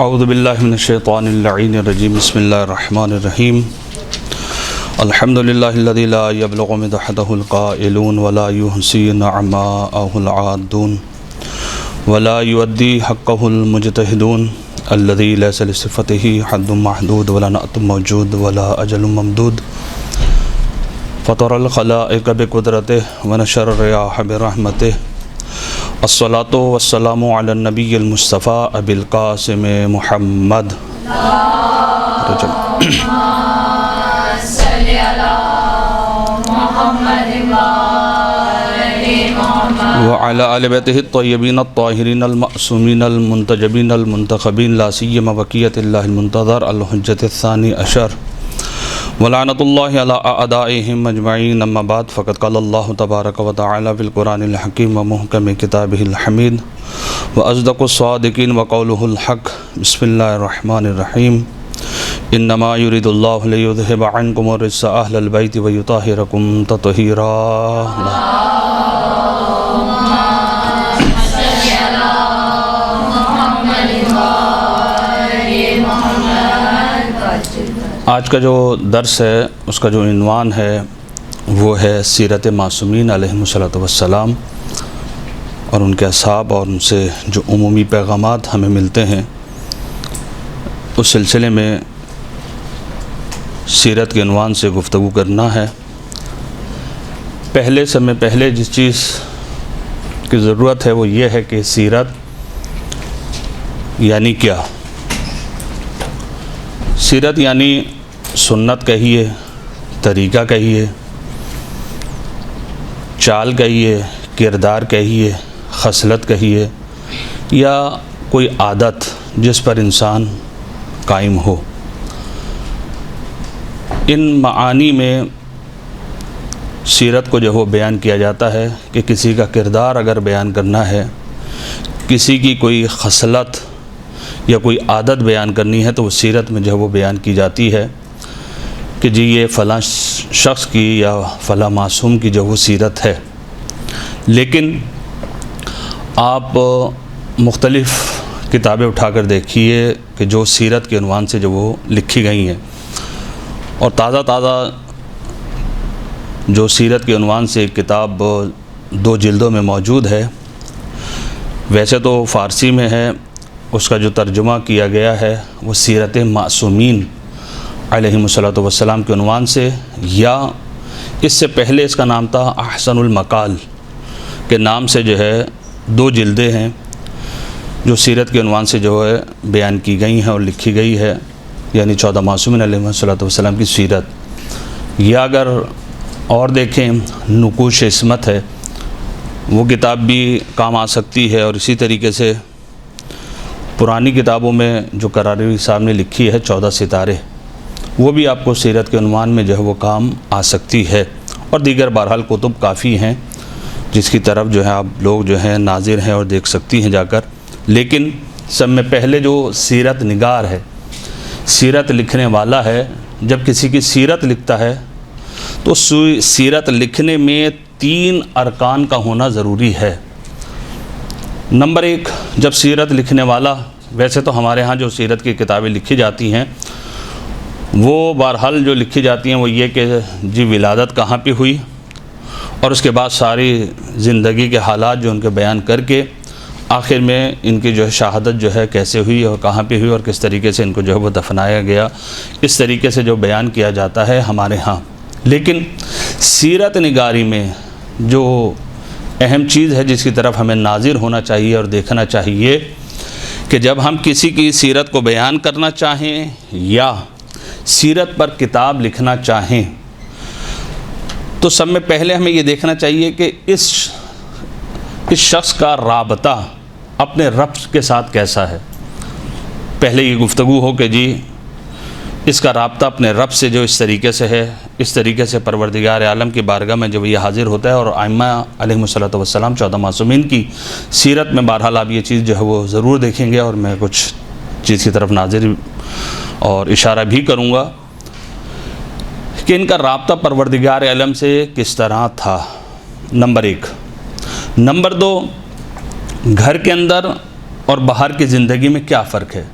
اعوذ باللہ من الشیطان اللعین الرجیم بسم اللہ الرحمن الرحیم الحمد للہ الذی لا یبلغ مدحہ القائلون ولا یحصی نعماءہ العادون ولا یؤدی حقہ المجتہدون الذی لیس لصفتہ حد محدود ولا نعت موجود ولا اجل ممدود فطر الخلائق بقدرتہ ونشر الریاح برحمتہ الصلاۃ والسلام علی النبی المصطفیٰ ابی القاسم محمد وعلی آل بیتہ الطیبین الطاہرین المعصومین المنتجبین المنتخبین لا سیما بقیۃ اللہ المنتظر الحجۃ الثانی عشر ولعنۃ اللہ علی اعدائہم اجمعین اما بعد فقد قال اللہ تبارک و تعالی فی القرآن الحکیم و محکم کتابہ الحمید واصدق الصادقین وقولہ الحق بسم اللہ الرحمن الرحیم انما یرید اللہ لیذہب عنکم الرجس اہل البیت ویطہرکم تطہیرا. آج کا جو درس ہے اس کا جو عنوان ہے وہ ہے سیرت معصومین علیہم الصلاۃ والسلام اور ان کے اصحاب اور ان سے جو عمومی پیغامات ہمیں ملتے ہیں. اس سلسلے میں سیرت کے عنوان سے گفتگو کرنا ہے. سب میں پہلے جس چیز کی ضرورت ہے وہ یہ ہے کہ سیرت یعنی کیا. سیرت یعنی سنت کہیے، طریقہ کہیے، چال کہیے، کردار کہیے، خصلت کہیے، یا کوئی عادت جس پر انسان قائم ہو. ان معانی میں سیرت کو جو وہ بیان کیا جاتا ہے کہ کسی کا کردار اگر بیان کرنا ہے، کسی کی کوئی خصلت یا کوئی عادت بیان کرنی ہے تو وہ سیرت میں جو وہ بیان کی جاتی ہے کہ جی یہ فلاں شخص کی یا فلاں معصوم کی جو وہ سیرت ہے. لیکن آپ مختلف کتابیں اٹھا کر دیکھیے کہ جو سیرت کے عنوان سے جو وہ لکھی گئی ہیں، اور تازہ جو سیرت کے عنوان سے ایک کتاب 2 جلدوں میں موجود ہے. ویسے تو فارسی میں ہے، اس کا جو ترجمہ کیا گیا ہے وہ سیرت معصومین علیہم الصلاۃ والسلام کے عنوان سے، یا اس سے پہلے اس کا نام تھا احسن المقال کے نام سے جو ہے 2 جلدیں ہیں جو سیرت کے عنوان سے جو ہے بیان کی گئی ہیں اور لکھی گئی ہے، یعنی 14 معصومین علیہم الصلاۃ والسلام کی سیرت. یا اگر اور دیکھیں نقوش عصمت ہے، وہ کتاب بھی کام آ سکتی ہے. اور اسی طریقے سے پرانی کتابوں میں جو قراری صاحب نے لکھی ہے 14 ستارے، وہ بھی آپ کو سیرت کے عنوان میں جو ہے وہ کام آ سکتی ہے. اور دیگر بہرحال کتب کافی ہیں جس کی طرف جو ہے آپ لوگ جو ہیں ناظر ہیں اور دیکھ سکتی ہیں جا کر. لیکن سب میں پہلے جو سیرت نگار ہے، سیرت لکھنے والا ہے، جب کسی کی سیرت لکھتا ہے تو سیرت لکھنے میں 3 ارکان کا ہونا ضروری ہے. نمبر 1، جب سیرت لکھنے والا، ویسے تو ہمارے ہاں جو سیرت کی کتابیں لکھی جاتی ہیں وہ بہرحال جو لکھی جاتی ہیں وہ یہ کہ جی ولادت کہاں پہ ہوئی، اور اس کے بعد ساری زندگی کے حالات جو ان کے بیان کر کے آخر میں ان کی جو ہے شہادت جو ہے کیسے ہوئی اور کہاں پہ ہوئی اور کس طریقے سے ان کو جو ہے وہ دفنایا گیا، اس طریقے سے جو بیان کیا جاتا ہے ہمارے ہاں. لیکن سیرت نگاری میں جو اہم چیز ہے جس کی طرف ہمیں ناظر ہونا چاہیے اور دیکھنا چاہیے کہ جب ہم کسی کی سیرت کو بیان کرنا چاہیں یا سیرت پر کتاب لکھنا چاہیں تو سب میں پہلے ہمیں یہ دیکھنا چاہیے کہ اس شخص کا رابطہ اپنے رب کے ساتھ کیسا ہے. پہلے یہ گفتگو ہو کہ جی اس کا رابطہ اپنے رب سے جو اس طریقے سے ہے، اس طریقے سے پروردگار عالم کی بارگاہ میں جب یہ حاضر ہوتا ہے. اور ائمہ علیہم الصلاۃ والسلام 14 معصومین کی سیرت میں بہرحال آپ یہ چیز جو ہے وہ ضرور دیکھیں گے، اور میں کچھ چیز کی طرف ناظر اور اشارہ بھی کروں گا کہ ان کا رابطہ پروردگار عالم سے کس طرح تھا. نمبر 1. نمبر 2، گھر کے اندر اور باہر کی زندگی میں کیا فرق ہے.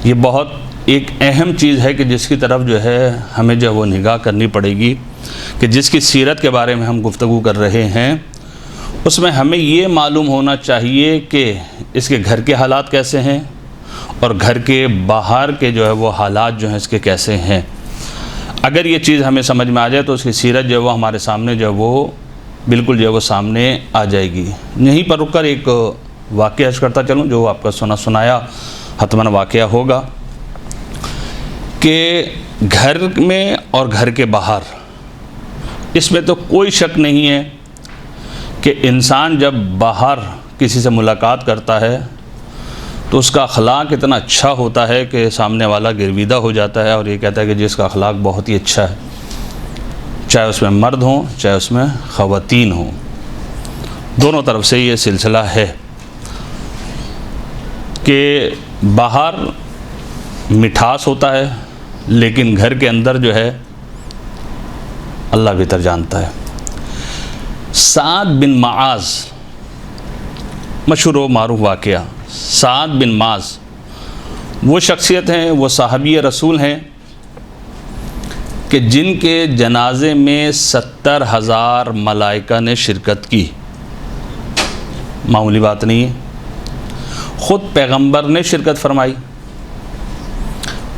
یہ بہت ایک اہم چیز ہے کہ جس کی طرف جو ہے ہمیں جو ہے وہ نگاہ کرنی پڑے گی کہ جس کی سیرت کے بارے میں ہم گفتگو کر رہے ہیں اس میں ہمیں یہ معلوم ہونا چاہیے کہ اس کے گھر کے حالات کیسے ہیں اور گھر کے باہر کے جو ہے وہ حالات جو ہیں اس کے کیسے ہیں۔ اگر یہ چیز ہمیں سمجھ میں آ جائے تو اس کی سیرت جو ہے وہ ہمارے سامنے جو ہے وہ بالکل جو ہے وہ سامنے آ جائے گی۔ یہیں پر رک کر ایک واقعہ عرض کرتا چلوں جو آپ کا سنایا حتماً واقعہ ہوگا کہ گھر میں اور گھر کے باہر اس میں تو کوئی شک نہیں ہے کہ انسان جب باہر کسی سے ملاقات کرتا ہے تو اس کا اخلاق اتنا اچھا ہوتا ہے کہ سامنے والا گرویدہ ہو جاتا ہے اور یہ کہتا ہے کہ جس کا اخلاق بہت ہی اچھا ہے، چاہے اس میں مرد ہوں چاہے اس میں خواتین ہوں، دونوں طرف سے یہ سلسلہ ہے کہ باہر مٹھاس ہوتا ہے لیکن گھر کے اندر جو ہے اللہ بہتر جانتا ہے۔ سعد بن معاذ، مشہور و معروف واقعہ، سعد بن معاذ وہ شخصیت ہیں، وہ صحابی رسول ہیں کہ جن کے جنازے میں 70,000 ملائکہ نے شرکت کی۔ معمولی بات نہیں ہے، خود پیغمبر نے شرکت فرمائی،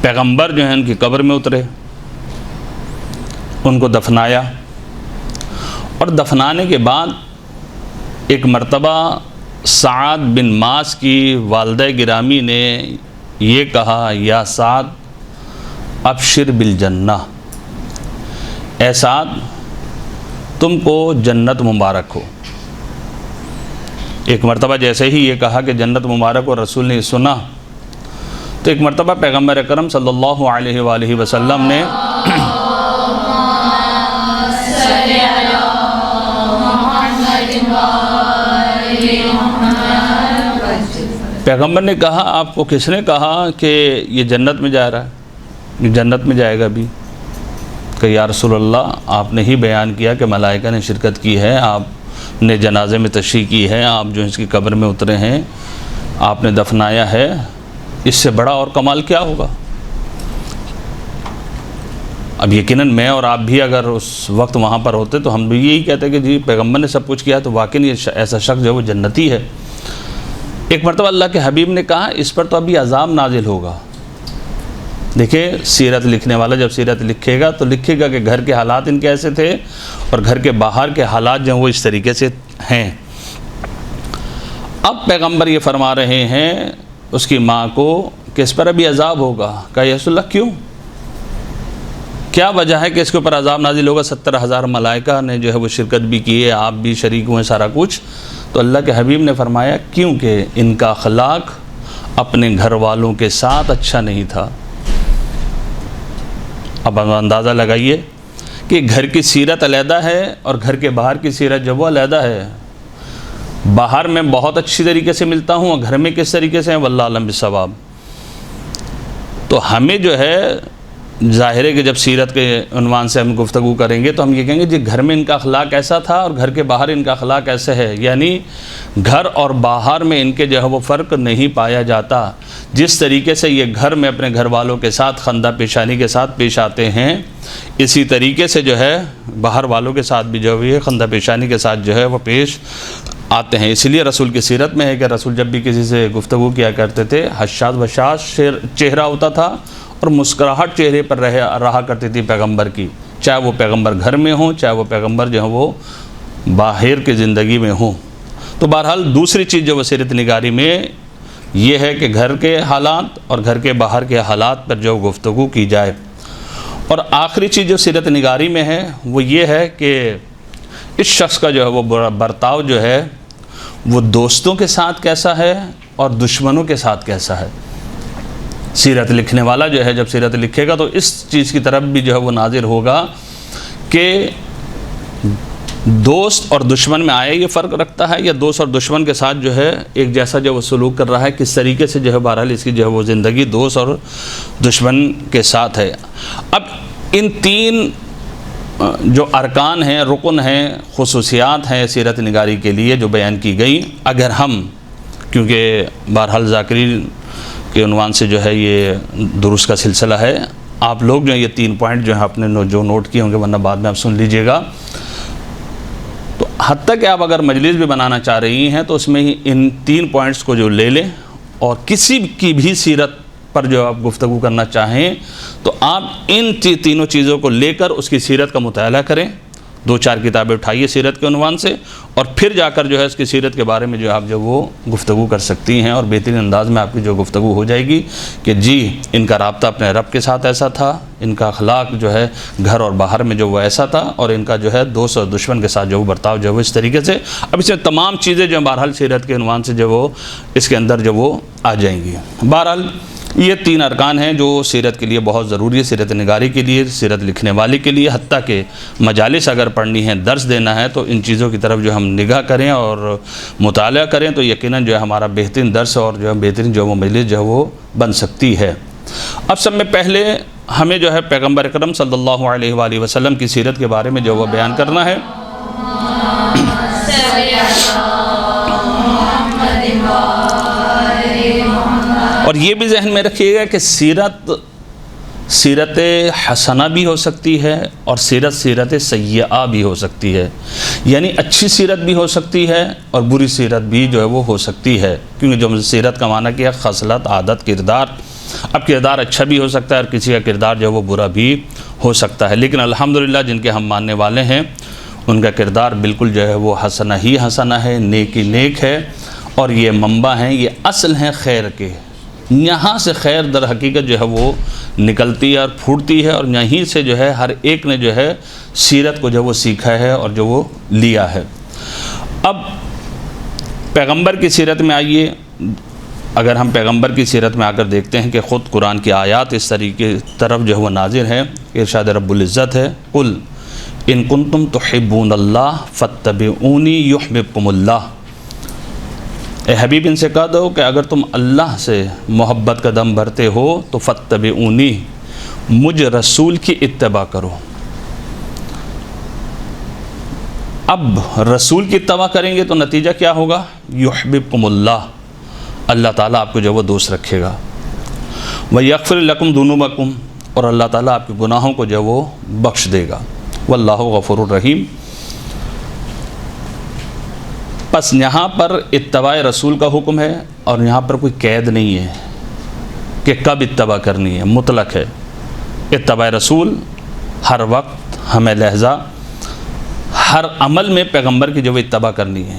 پیغمبر جو ہیں ان کی قبر میں اترے، ان کو دفنایا، اور دفنانے کے بعد ایک مرتبہ سعد بن معاذ کی والدہ گرامی نے یہ کہا، یا سعد ابشر بالجنہ، اے سعد تم کو جنت مبارک ہو۔ ایک مرتبہ جیسے ہی یہ کہا کہ جنت مبارک ہو، رسول نے سنا تو ایک مرتبہ پیغمبر اکرم صلی اللہ علیہ وآلہ وسلم نے پیغمبر نے کہا، آپ کو کس نے کہا کہ یہ جنت میں جا رہا ہے، یہ جنت میں جائے گا بھی؟ کہ یا رسول اللہ آپ نے ہی بیان کیا کہ ملائکہ نے شرکت کی ہے، آپ نے جنازے میں تشریح کی ہے، آپ جو اس کی قبر میں اترے ہیں، آپ نے دفنایا ہے، اس سے بڑا اور کمال کیا ہوگا؟ اب یقیناً میں اور آپ بھی اگر اس وقت وہاں پر ہوتے تو ہم بھی یہی کہتے کہ جی پیغمبر نے سب کچھ کیا تو واقعی ایسا شخص جو ہے وہ جنتی ہے۔ ایک مرتبہ اللہ کے حبیب نے کہا اس پر تو ابھی عذاب نازل ہوگا۔ دیکھیں سیرت لکھنے والا جب سیرت لکھے گا تو لکھے گا کہ گھر کے حالات ان کے ایسے تھے اور گھر کے باہر کے حالات جو ہیں وہ اس طریقے سے ہیں۔ اب پیغمبر یہ فرما رہے ہیں اس کی ماں کو کہ اس پر ابھی عذاب ہوگا۔ کہا یا رسول اللہ کیوں؟ کیا وجہ ہے کہ اس کے اوپر عذاب نازل ہوگا؟ 70,000 ملائکہ نے جو ہے وہ شرکت بھی کی ہے، آپ بھی شریک ہوئے، سارا کچھ۔ تو اللہ کے حبیب نے فرمایا کیونکہ ان کا اخلاق اپنے گھر والوں کے ساتھ اچھا نہیں تھا۔ اب اندازہ لگائیے کہ گھر کی سیرت علیحدہ ہے اور گھر کے باہر کی سیرت جو وہ علیحدہ ہے۔ باہر میں بہت اچھی طریقے سے ملتا ہوں اور گھر میں کس طریقے سے ہیں واللہ اعلم بالصواب۔ تو ہمیں جو ہے ظاہر ہے کہ جب سیرت کے عنوان سے ہم گفتگو کریں گے تو ہم یہ کہیں گے جی گھر میں ان کا اخلاق ایسا تھا اور گھر کے باہر ان کا اخلاق ایسے ہے، یعنی گھر اور باہر میں ان کے جو ہے وہ فرق نہیں پایا جاتا۔ جس طریقے سے یہ گھر میں اپنے گھر والوں کے ساتھ خندہ پیشانی کے ساتھ پیش آتے ہیں، اسی طریقے سے جو ہے باہر والوں کے ساتھ بھی جو ہے خندہ پیشانی کے ساتھ جو ہے وہ پیش آتے ہیں۔ اس لیے رسول کی سیرت میں ہے کہ رسول جب بھی کسی سے گفتگو کیا کرتے تھے حشاش بشاش چہرہ ہوتا تھا اور مسکراہٹ چہرے پر رہا کرتی تھی پیغمبر کی، چاہے وہ پیغمبر گھر میں ہوں چاہے وہ پیغمبر جو ہیں وہ باہر کی زندگی میں ہوں۔ تو بہرحال دوسری چیز جو وہ سیرت نگاری میں یہ ہے کہ گھر کے حالات اور گھر کے باہر کے حالات پر جو گفتگو کی جائے۔ اور آخری چیز جو سیرت نگاری میں ہے وہ یہ ہے کہ اس شخص کا جو ہے وہ برتاؤ جو ہے وہ دوستوں کے ساتھ کیسا ہے اور دشمنوں کے ساتھ کیسا ہے۔ سیرت لکھنے والا جو ہے جب سیرت لکھے گا تو اس چیز کی طرف بھی جو ہے وہ ناظر ہوگا کہ دوست اور دشمن میں آیا یہ فرق رکھتا ہے یا دوست اور دشمن کے ساتھ جو ہے ایک جیسا جو وہ سلوک کر رہا ہے، کس طریقے سے جو ہے بہرحال اس کی جو ہے وہ زندگی دوست اور دشمن کے ساتھ ہے۔ اب ان تین جو ارکان ہیں، رکن ہیں، خصوصیات ہیں سیرت نگاری کے لیے جو بیان کی گئی، اگر ہم کیونکہ بہرحال ذاکرین کے عنوان سے جو ہے یہ دروس کا سلسلہ ہے. آپ لوگ جو یہ 3 پوائنٹ جو ہیں آپ نے جو نوٹ کیے ہوں گے، ورنہ بعد میں آپ سن لیجئے گا. تو حتیٰ کہ آپ اگر مجلس بھی بنانا چاہ رہی ہیں تو اس میں ہی ان 3 پوائنٹس کو جو لے لیں، اور کسی کی بھی سیرت پر جو آپ گفتگو کرنا چاہیں تو آپ ان تینوں چیزوں کو لے کر اس کی سیرت کا مطالعہ کریں. 2-4 کتابیں اٹھائیے سیرت کے عنوان سے، اور پھر جا کر جو ہے اس کی سیرت کے بارے میں جو آپ جو وہ گفتگو کر سکتی ہیں، اور بہترین انداز میں آپ کی جو گفتگو ہو جائے گی کہ جی ان کا رابطہ اپنے رب کے ساتھ ایسا تھا، ان کا اخلاق جو ہے گھر اور باہر میں جو وہ ایسا تھا، اور ان کا جو ہے دوست اور دشمن کے ساتھ جو وہ برتاؤ جو وہ اس طریقے سے. اب اس میں تمام چیزیں جو بہرحال سیرت کے عنوان سے جو وہ اس کے اندر جو وہ آ جائیں گی. بہرحال یہ 3 ارکان ہیں جو سیرت کے لیے بہت ضروری ہے، سیرت نگاری کے لیے، سیرت لکھنے والے کے لیے. حتیٰ کہ مجالس اگر پڑھنی ہیں، درس دینا ہے، تو ان چیزوں کی طرف جو ہم نگاہ کریں اور مطالعہ کریں تو یقیناً جو ہے ہمارا بہترین درس اور جو ہے بہترین جو وہ مجلس جو ہے وہ بن سکتی ہے. اب سب میں پہلے ہمیں جو ہے پیغمبر اکرم صلی اللہ علیہ وآلہ وسلم کی سیرت کے بارے میں جو وہ بیان کرنا ہے. اور یہ بھی ذہن میں رکھیے گا کہ سیرت حسنہ بھی ہو سکتی ہے اور سیرت سیئہ بھی ہو سکتی ہے. یعنی اچھی سیرت بھی ہو سکتی ہے اور بری سیرت بھی جو ہے وہ ہو سکتی ہے، کیونکہ جو سیرت کا معنی کیا، خصلت، عادت، کردار. اب کردار اچھا بھی ہو سکتا ہے اور کسی کا کردار جو ہے وہ برا بھی ہو سکتا ہے، لیکن الحمدللہ جن کے ہم ماننے والے ہیں ان کا کردار بالکل جو ہے وہ حسنہ ہی حسنہ ہے، نیک ہی نیک ہے. اور یہ منبع ہیں، یہ اصل ہیں خیر کے. یہاں سے خیر در حقیقت جو ہے وہ نکلتی ہے اور پھوٹتی ہے، اور یہیں سے جو ہے ہر ایک نے جو ہے سیرت کو جو وہ سیکھا ہے اور جو وہ لیا ہے. اب پیغمبر کی سیرت میں آئیے. اگر ہم پیغمبر کی سیرت میں آ کر دیکھتے ہیں کہ خود قرآن کی آیات اس طریقے طرف جو ہے وہ نازل ہے. ارشاد رب العزت ہے، قل ان کنتم تحبون اللہ فاتبعونی یحببکم اللہ. اے حبیب ان سے کہہ دو کہ اگر تم اللہ سے محبت کا دم بھرتے ہو تو فاتبعونی، مجھ رسول کی اتباع کرو. اب رسول کی اتباع کریں گے تو نتیجہ کیا ہوگا؟ یحببکم اللہ، اللہ تعالیٰ آپ کو جو وہ دوست رکھے گا. وَيَغْفِرْ لَكُمْ ذُنُوبَكُمْ، اور اللہ تعالیٰ آپ کے گناہوں کو جو وہ بخش دے گا. واللہ غفور الرحیم. پس یہاں پر اتباع رسول کا حکم ہے، اور یہاں پر کوئی قید نہیں ہے کہ کب اتباع کرنی ہے، مطلق ہے. اتباع رسول ہر وقت، ہمیں لہجہ، ہر عمل میں پیغمبر کی جو وہ اتباع کرنی ہے.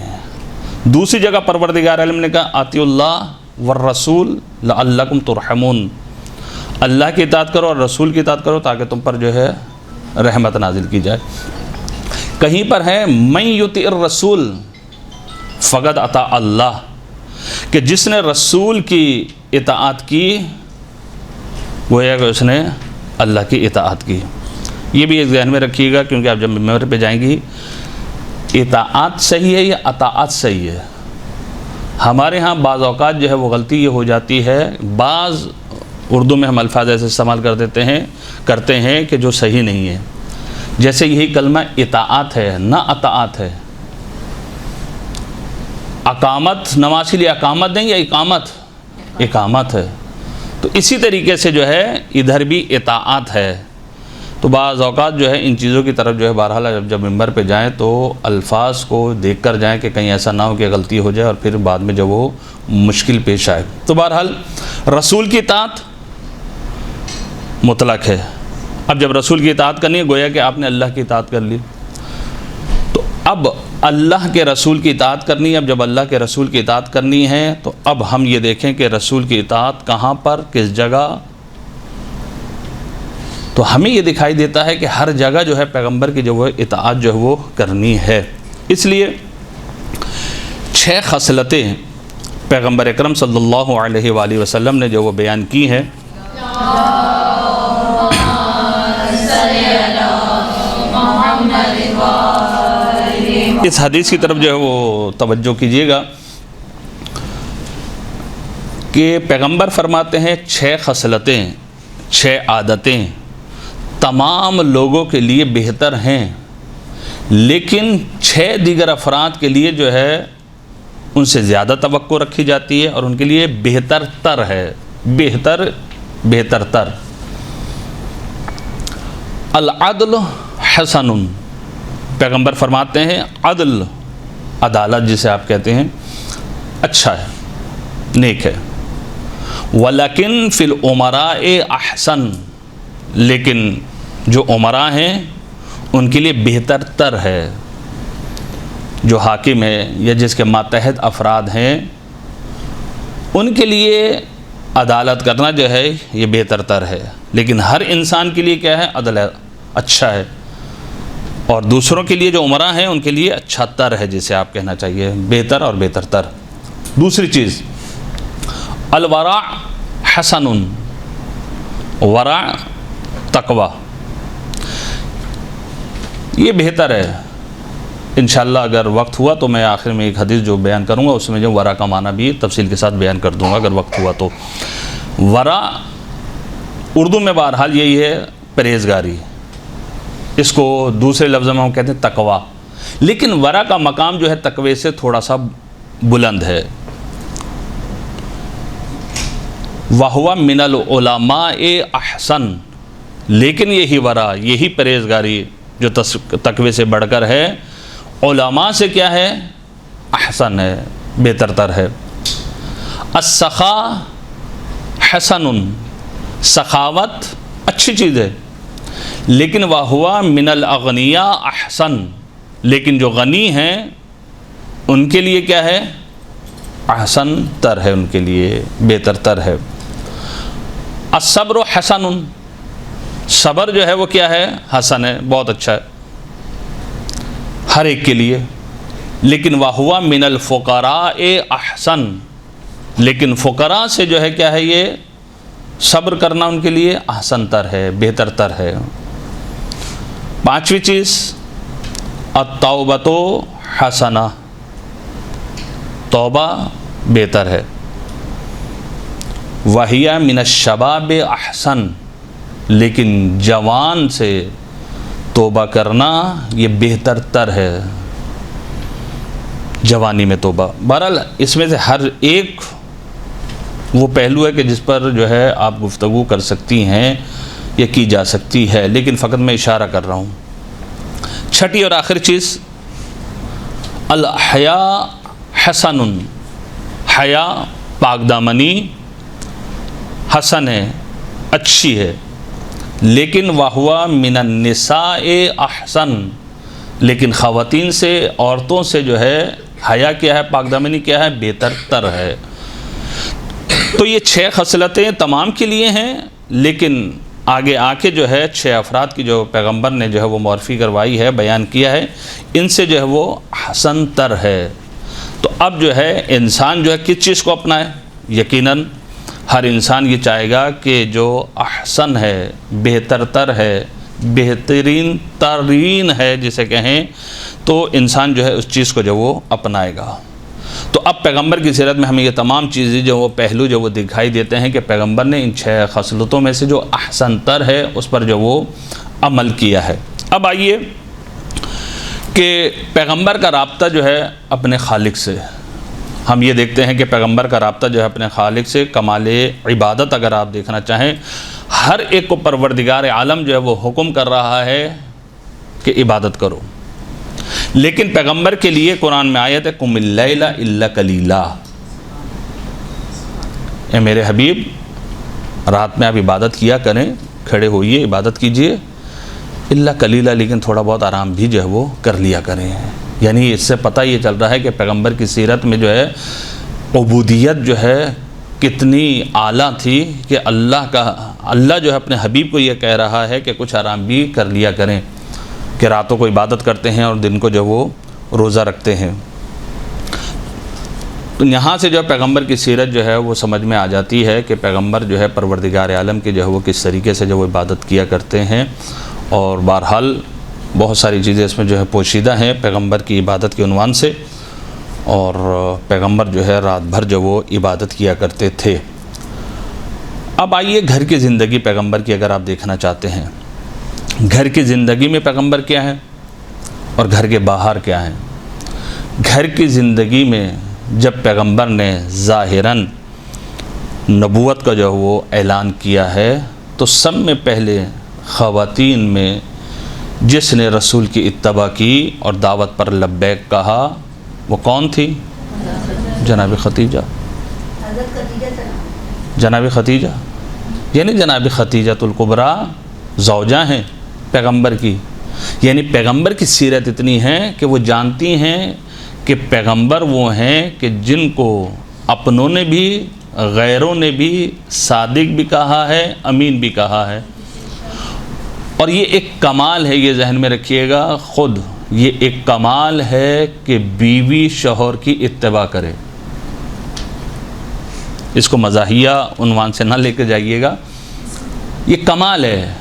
دوسری جگہ پروردگار عالم نے کہا اطیعوا اللہ والرسول لعلکم ترحمون، اللہ کی اطاعت کرو اور رسول کی اطاعت کرو تاکہ تم پر جو ہے رحمت نازل کی جائے. کہیں پر ہے من یطع الرسول فقد اطاع اللہ، کہ جس نے رسول کی اطاعت کی گویا کہ اس نے اللہ کی اطاعت کی. یہ بھی ایک ذہن میں رکھیے گا، کیونکہ آپ جب ممبر پہ جائیں گی اطاعت صحیح ہے یا اطاعت صحیح ہے. ہمارے ہاں بعض اوقات جو ہے وہ غلطی یہ ہو جاتی ہے، بعض اردو میں ہم الفاظ ایسے استعمال کرتے ہیں کہ جو صحیح نہیں ہے. جیسے یہی کلمہ اطاعت ہے، نہ اطاعت ہے. اقامت نماز کے لیے اقامت نہیں، یا اقامت ہے. تو اسی طریقے سے جو ہے ادھر بھی اطاعت ہے. تو بعض اوقات جو ہے ان چیزوں کی طرف جو ہے بہرحال جب ممبر پہ جائیں تو الفاظ کو دیکھ کر جائیں کہ کہیں ایسا نہ ہو کہ غلطی ہو جائے اور پھر بعد میں جب وہ مشکل پیش آئے. تو بہرحال رسول کی اطاعت مطلق ہے. اب جب رسول کی اطاعت کرنی ہے گویا کہ آپ نے اللہ کی اطاعت کر لی. تو اب اللہ کے رسول کی اطاعت کرنی ہے. اب جب اللہ کے رسول کی اطاعت کرنی ہے تو اب ہم یہ دیکھیں کہ رسول کی اطاعت کہاں پر، کس جگہ. تو ہمیں یہ دکھائی دیتا ہے کہ ہر جگہ جو ہے پیغمبر کی جو وہ اطاعت جو ہے وہ کرنی ہے. اس لیے 6 خصلتیں پیغمبر اکرم صلی اللہ علیہ وآلہ وسلم نے جو وہ بیان کی ہیں. اس حدیث کی طرف جو ہے وہ توجہ کیجیے گا کہ پیغمبر فرماتے ہیں 6 خصلتیں، 6 عادتیں تمام لوگوں کے لیے بہتر ہیں، لیکن 6 دیگر افراد کے لیے جو ہے ان سے زیادہ توقع رکھی جاتی ہے اور ان کے لیے بہتر تر ہے. بہتر تر۔ العدل حسن، پیغمبر فرماتے ہیں عدل، عدالت جسے آپ کہتے ہیں، اچھا ہے، نیک ہے۔ وَلَكِنْ فِي الْأُمَرَاءِ احسن، لیکن جو امراء ہیں ان کے لیے بہتر تر ہے، جو حاکم ہے یا جس کے ماتحت افراد ہیں ان کے لیے عدالت کرنا جو ہے یہ بہتر تر ہے، لیکن ہر انسان کے لیے کیا ہے؟ عدل اچھا ہے، اور دوسروں کے لیے جو امراء ہیں ان کے لیے اچھا تر ہے، جسے آپ کہنا چاہیے بہتر اور بہتر تر۔ دوسری چیز الورع حسن، ورع تقوی، یہ بہتر ہے۔ انشاءاللہ اگر وقت ہوا تو میں آخر میں ایک حدیث جو بیان کروں گا اس میں جو ورع کا معنی بھی تفصیل کے ساتھ بیان کر دوں گا اگر وقت ہوا تو۔ ورع اردو میں بہرحال یہی ہے پرہیزگاری، اس کو دوسرے لفظوں میں ہم کہتے ہیں تقوی، لیکن ورع کا مقام جو ہے تقوی سے تھوڑا سا بلند ہے۔ وَهُوَ مِنَ الْعُلَمَاءِ احسن، لیکن یہی ورع، یہی پرہیزگاری جو تقوی سے بڑھ کر ہے، علماء سے کیا ہے؟ احسن ہے، بہتر تر ہے۔ السخاء حسن، سخاوت اچھی چیز ہے، لیکن وَهُوَ مِنَ الْأَغْنِيَاءِ احسن، لیکن جو غنی ہیں ان کے لیے کیا ہے؟ احسن تر ہے، ان کے لیے بہتر تر ہے۔ الصبر حسن، صبر جو ہے وہ کیا ہے؟ حسن ہے، بہت اچھا ہے ہر ایک کے لیے، لیکن وَهُوَ مِنَ الْفُقَرَاءِ احسن، لیکن فقراء سے جو ہے کیا ہے؟ یہ صبر کرنا ان کے لیے احسن تر ہے، بہتر تر ہے۔ پانچویں چیز التوبۃ حسنہ، توبہ بہتر ہے۔ وَهِيَ مِنَ الشَّبَابِ احسن، لیکن جوان سے توبہ کرنا یہ بہتر تر ہے، جوانی میں توبہ۔ بہرحال اس میں سے ہر ایک وہ پہلو ہے کہ جس پر جو ہے آپ گفتگو کر سکتی ہیں یا کی جا سکتی ہے، لیکن فقط میں اشارہ کر رہا ہوں۔ چھٹی اور آخر چیز الحیاء حسن، حیا پاک دامنی حسن ہے، اچھی ہے، لیکن وَهُوَ مِنَ النِّسَاءِ احسن، لیکن خواتین سے، عورتوں سے جو ہے حیا کیا ہے؟ پاک دامنی کیا ہے؟ بہتر تر ہے۔ تو یہ 6 خصلتیں تمام کے لیے ہیں، لیکن آگے آ کے جو ہے 6 افراد کی جو پیغمبر نے جو ہے وہ معرفی کروائی ہے، بیان کیا ہے، ان سے جو ہے وہ حسن تر ہے۔ تو اب جو ہے انسان جو ہے کس چیز کو اپنائے؟ یقیناً ہر انسان یہ چاہے گا کہ جو احسن ہے، بہتر تر ہے، بہترین ترین ہے جسے کہیں، تو انسان جو ہے اس چیز کو جو وہ اپنائے گا۔ تو اب پیغمبر کی سیرت میں ہمیں یہ تمام چیزیں جو وہ پہلو جو وہ دکھائی دیتے ہیں کہ پیغمبر نے ان 6 خصلتوں میں سے جو احسن تر ہے اس پر جو وہ عمل کیا ہے۔ اب آئیے کہ پیغمبر کا رابطہ جو ہے اپنے خالق سے، ہم یہ دیکھتے ہیں کہ پیغمبر کا رابطہ جو ہے اپنے خالق سے، کمال عبادت اگر آپ دیکھنا چاہیں، ہر ایک کو پروردگار عالم جو ہے وہ حکم کر رہا ہے کہ عبادت کرو، لیکن پیغمبر کے لیے قرآن میں آیت ہے قم اللیل الا قلیلا، اے میرے حبیب رات میں آپ عبادت کیا کریں، کھڑے ہوئیے عبادت کیجئے، الا قلیلا، لیکن تھوڑا بہت آرام بھی جو ہے وہ کر لیا کریں۔ یعنی اس سے پتہ یہ چل رہا ہے کہ پیغمبر کی سیرت میں جو ہے عبودیت جو ہے کتنی اعلیٰ تھی کہ اللہ جو ہے اپنے حبیب کو یہ کہہ رہا ہے کہ کچھ آرام بھی کر لیا کریں، کہ راتوں کو عبادت کرتے ہیں اور دن کو جو وہ روزہ رکھتے ہیں۔ تو یہاں سے جو پیغمبر کی سیرت جو ہے وہ سمجھ میں آ جاتی ہے کہ پیغمبر جو ہے پروردگار عالم کے جو ہے وہ کس طریقے سے جو وہ عبادت کیا کرتے ہیں، اور بہرحال بہت ساری چیزیں اس میں جو ہے پوشیدہ ہیں پیغمبر کی عبادت کے عنوان سے، اور پیغمبر جو ہے رات بھر جو وہ عبادت کیا کرتے تھے۔ اب آئیے گھر کی زندگی پیغمبر کی اگر آپ دیکھنا چاہتے ہیں، گھر کی زندگی میں پیغمبر کیا ہے اور گھر کے باہر کیا ہے۔ گھر کی زندگی میں جب پیغمبر نے ظاہراً نبوت کا جو وہ اعلان کیا ہے تو سب میں پہلے خواتین میں جس نے رسول کی اتباع کی اور دعوت پر لبیک کہا وہ کون تھی؟ جناب ختیجہ، جناب ختیجہ، یعنی جناب ختیجۃ الکبریٰ زوجہ ہیں پیغمبر کی، یعنی پیغمبر کی سیرت اتنی ہے کہ وہ جانتی ہیں کہ پیغمبر وہ ہیں کہ جن کو اپنوں نے بھی غیروں نے بھی صادق بھی کہا ہے، امین بھی کہا ہے۔ اور یہ ایک کمال ہے، یہ ذہن میں رکھیے گا، خود یہ ایک کمال ہے کہ بیوی شوہر کی اتباع کرے۔ اس کو مزاحیہ عنوان سے نہ لے کے جائیے گا، یہ کمال ہے۔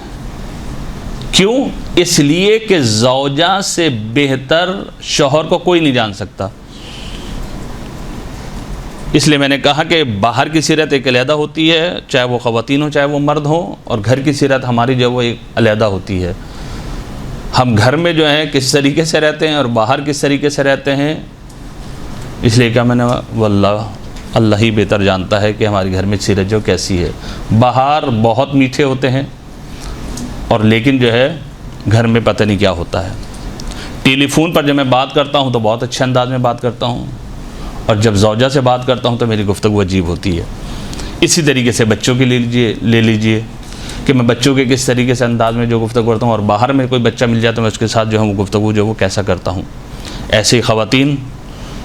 کیوں؟ اس لیے کہ زوجہ سے بہتر شوہر کو کوئی نہیں جان سکتا۔ اس لیے میں نے کہا کہ باہر کی سیرت ایک علیحدہ ہوتی ہے، چاہے وہ خواتین ہوں چاہے وہ مرد ہوں، اور گھر کی سیرت ہماری جو وہ ایک علیحدہ ہوتی ہے۔ ہم گھر میں جو ہے کس طریقے سے رہتے ہیں اور باہر کس طریقے سے رہتے ہیں، اس لیے کہ میں نے واللہ اللہ ہی بہتر جانتا ہے کہ ہمارے گھر میں سیرت جو کیسی ہے۔ باہر بہت میٹھے ہوتے ہیں اور لیکن جو ہے گھر میں پتہ نہیں کیا ہوتا ہے۔ ٹیلی فون پر جب میں بات کرتا ہوں تو بہت اچھے انداز میں بات کرتا ہوں، اور جب زوجہ سے بات کرتا ہوں تو میری گفتگو عجیب ہوتی ہے۔ اسی طریقے سے بچوں کے لے لیجئے کہ میں بچوں کے کس طریقے سے انداز میں جو گفتگو کرتا ہوں، اور باہر میں کوئی بچہ مل جائے تو میں اس کے ساتھ جو ہے وہ گفتگو جو وہ کیسا کرتا ہوں۔ ایسے ہی خواتین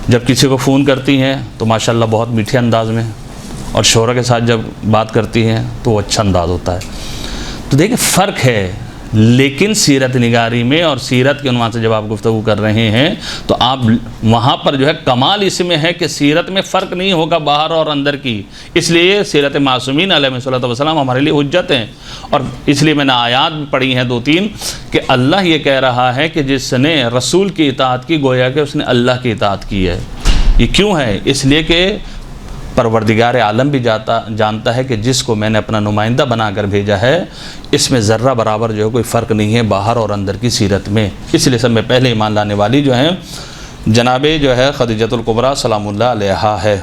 جب کسی کو فون کرتی ہیں تو ماشاءاللہ بہت میٹھے انداز میں، اور شوہر کے ساتھ جب بات کرتی ہیں تو وہ اچھا انداز ہوتا ہے۔ تو دیکھیں فرق ہے، لیکن سیرت نگاری میں اور سیرت کے عنوان سے جب آپ گفتگو کر رہے ہیں تو آپ وہاں پر جو ہے کمال اس میں ہے کہ سیرت میں فرق نہیں ہوگا باہر اور اندر کی۔ اس لیے سیرت معصومین علیہ السلام ہمارے لیے حجت ہیں، اور اس لیے میں نے آیات پڑھی ہیں 2-3 کہ اللہ یہ کہہ رہا ہے کہ جس نے رسول کی اطاعت کی گویا کہ اس نے اللہ کی اطاعت کی ہے۔ یہ کیوں ہے؟ اس لیے کہ پروردگار عالم بھی جانتا ہے کہ جس کو میں نے اپنا نمائندہ بنا کر بھیجا ہے اس میں ذرہ برابر جو ہے کوئی فرق نہیں ہے باہر اور اندر کی سیرت میں۔ اس لیے سب میں پہلے ایمان لانے والی جو ہیں جناب جو ہے خدیجۃ الکبریٰ سلام اللہ علیہا ہے۔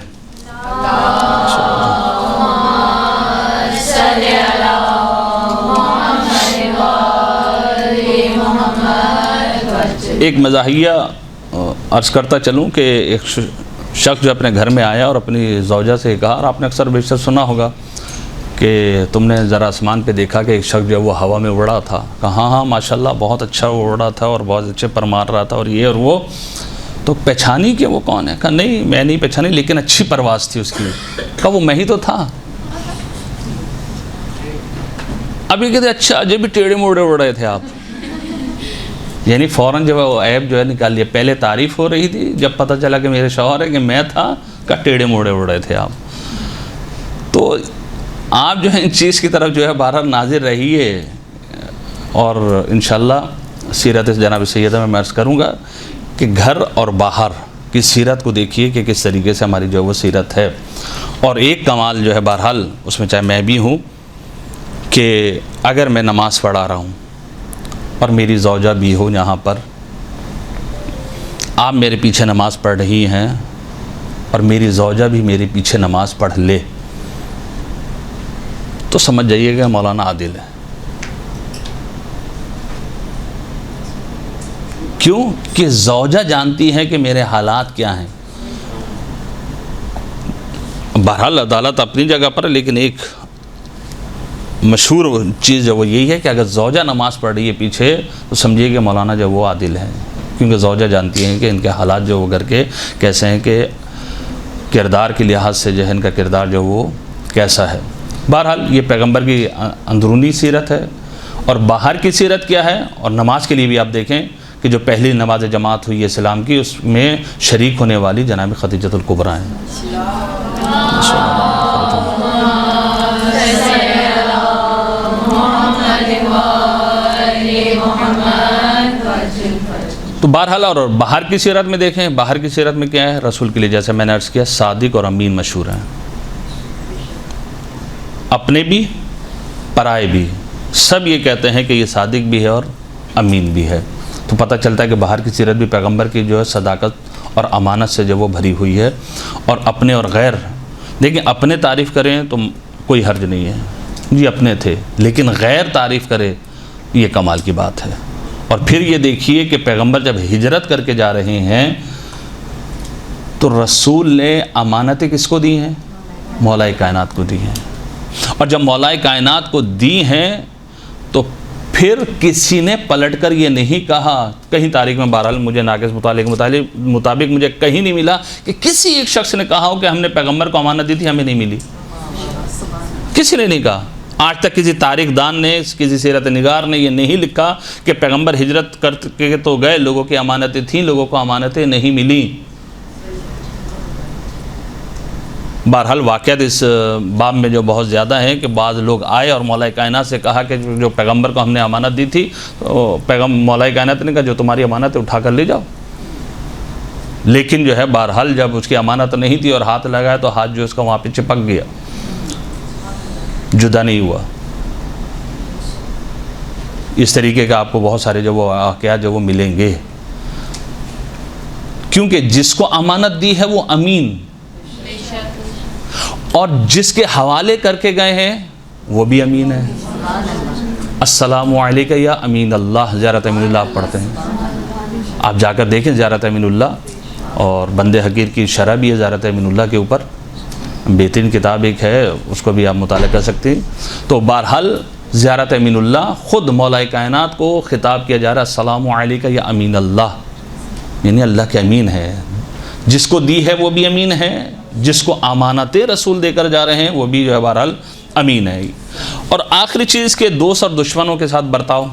ایک مزاحیہ عرض کرتا چلوں کہ ایک شخص جو اپنے گھر میں آیا اور اپنی زوجہ سے کہا، اور آپ نے اکثر بیشتر سنا ہوگا کہ تم نے ذرا آسمان پہ دیکھا کہ ایک شخص جو وہ ہوا میں اڑ رہا تھا۔ کہا ہاں ہاں ماشاءاللہ بہت اچھا وہ اڑ رہا تھا اور بہت اچھے پر مار رہا تھا اور یہ اور وہ، تو پہچانی کہ وہ کون ہے؟ کہا نہیں میں نہیں پہچانی، لیکن اچھی پرواز تھی اس کی۔ کہا وہ میں ہی تو تھا۔ اب یہ کہتے اچھا اجے بھی ٹیڑھے موڑے اڑ رہے تھے آپ، یعنی فوراً جب وہ عیب جو ہے نکال لیا۔ پہلے تعریف ہو رہی تھی، جب پتہ چلا کہ میرے شوہر ہے کہ میں تھا، کہ ٹیڑھے موڑے اڑ رہے تھے آپ۔ تو آپ جو ہے ان چیز کی طرف جو ہے بہرحال ناظر رہیے، اور انشاءاللہ سیرت جناب سیدہ میں عرض کروں گا کہ گھر اور باہر کی سیرت کو دیکھیے کہ کس طریقے سے ہماری جو وہ سیرت ہے۔ اور ایک کمال جو ہے بہرحال اس میں چاہے میں بھی ہوں کہ اگر میں نماز پڑھا رہا ہوں اور میری زوجہ بھی ہو یہاں پر، آپ میرے پیچھے نماز پڑھ رہی ہیں اور میری زوجہ بھی میرے پیچھے نماز پڑھ لے، تو سمجھ جائیے گا مولانا عادل ہے۔ کیوں؟ کہ زوجہ جانتی ہے کہ میرے حالات کیا ہیں۔ بہرحال عدالت اپنی جگہ پر، لیکن ایک مشہور چیز جو وہ یہی ہے کہ اگر زوجہ نماز پڑھ رہی ہے پیچھے تو سمجھیے کہ مولانا جو وہ عادل ہے، کیونکہ زوجہ جانتی ہیں کہ ان کے حالات جو وہ گھر کے کیسے ہیں، کہ کردار کے لحاظ سے جو ہے ان کا کردار جو وہ کیسا ہے۔ بہرحال یہ پیغمبر کی اندرونی سیرت ہے، اور باہر کی سیرت کیا ہے۔ اور نماز کے لیے بھی آپ دیکھیں کہ جو پہلی نماز جماعت ہوئی ہے اسلام کی، اس میں شریک ہونے والی جناب خدیجۃ الکبریٰ ہیں۔ تو بہرحال اور باہر کی سیرت میں دیکھیں، باہر کی سیرت میں کیا ہے؟ رسول کے لیے جیسے میں نے عرض کیا صادق اور امین مشہور ہیں، اپنے بھی پرائے بھی، سب یہ کہتے ہیں کہ یہ صادق بھی ہے اور امین بھی ہے۔ تو پتہ چلتا ہے کہ باہر کی سیرت بھی پیغمبر کی جو ہے صداقت اور امانت سے جو وہ بھری ہوئی ہے، اور اپنے اور غیر دیکھیں اپنے تعریف کریں تو کوئی حرج نہیں ہے، جی اپنے تھے، لیکن غیر تعریف کرے یہ کمال کی بات ہے۔ اور پھر یہ دیکھیے کہ پیغمبر جب ہجرت کر کے جا رہے ہیں تو رسول نے امانتیں کس کو دی ہیں؟ مولا کائنات کو دی ہیں۔ اور جب مولا کائنات کو دی ہیں تو پھر کسی نے پلٹ کر یہ نہیں کہا، کہیں تاریخ میں بہرحال مجھے ناقص مطالعے کے مطابق مجھے کہیں نہیں ملا کہ کسی ایک شخص نے کہا ہو کہ ہم نے پیغمبر کو امانت دی تھی ہمیں نہیں ملی، کسی نے نہیں کہا۔ آج تک کسی تاریخ دان نے، کسی سیرت نگار نے یہ نہیں لکھا کہ پیغمبر ہجرت کر کے تو گئے، لوگوں کی امانتیں تھیں، لوگوں کو امانتیں نہیں ملیں۔ بہرحال واقعات اس باب میں جو بہت زیادہ ہیں کہ بعض لوگ آئے اور مولا کائنات سے کہا کہ جو پیغمبر کو ہم نے امانت دی تھی، تو مولا کائنات نے کہا جو تمہاری امانت اٹھا کر لے جاؤ۔ لیکن جو ہے بہرحال جب اس کی امانت نہیں تھی اور ہاتھ لگایا تو ہاتھ جو اس کا وہاں پہ چپک گیا، جدا نہیں ہوا۔ اس طریقے کا آپ کو بہت سارے جو وہ واقعات جو وہ ملیں گے، کیونکہ جس کو امانت دی ہے وہ امین، اور جس کے حوالے کر کے گئے ہیں وہ بھی امین ہے۔ السلام علیکم یا امین اللہ، زیارت امین اللہ آپ پڑھتے ہیں، آپ جا کر دیکھیں زیارت امین اللہ، اور بندے حقیر کی شرح بھی ہے زیارت امین اللہ کے اوپر، بہترین کتاب ایک ہے، اس کو بھی آپ مطالعہ کر سکتے ہیں۔ تو بہرحال زیارت امین اللہ خود مولا کائنات کو خطاب کیا جا رہا ہے، السلام علیکم یا امین اللہ، یعنی اللہ کے امین ہے، جس کو دی ہے وہ بھی امین ہے، جس کو امانت رسول دے کر جا رہے ہیں وہ بھی جو ہے بہرحال امین ہے۔ اور آخری چیز کے دوست اور دشمنوں کے ساتھ برتاؤ۔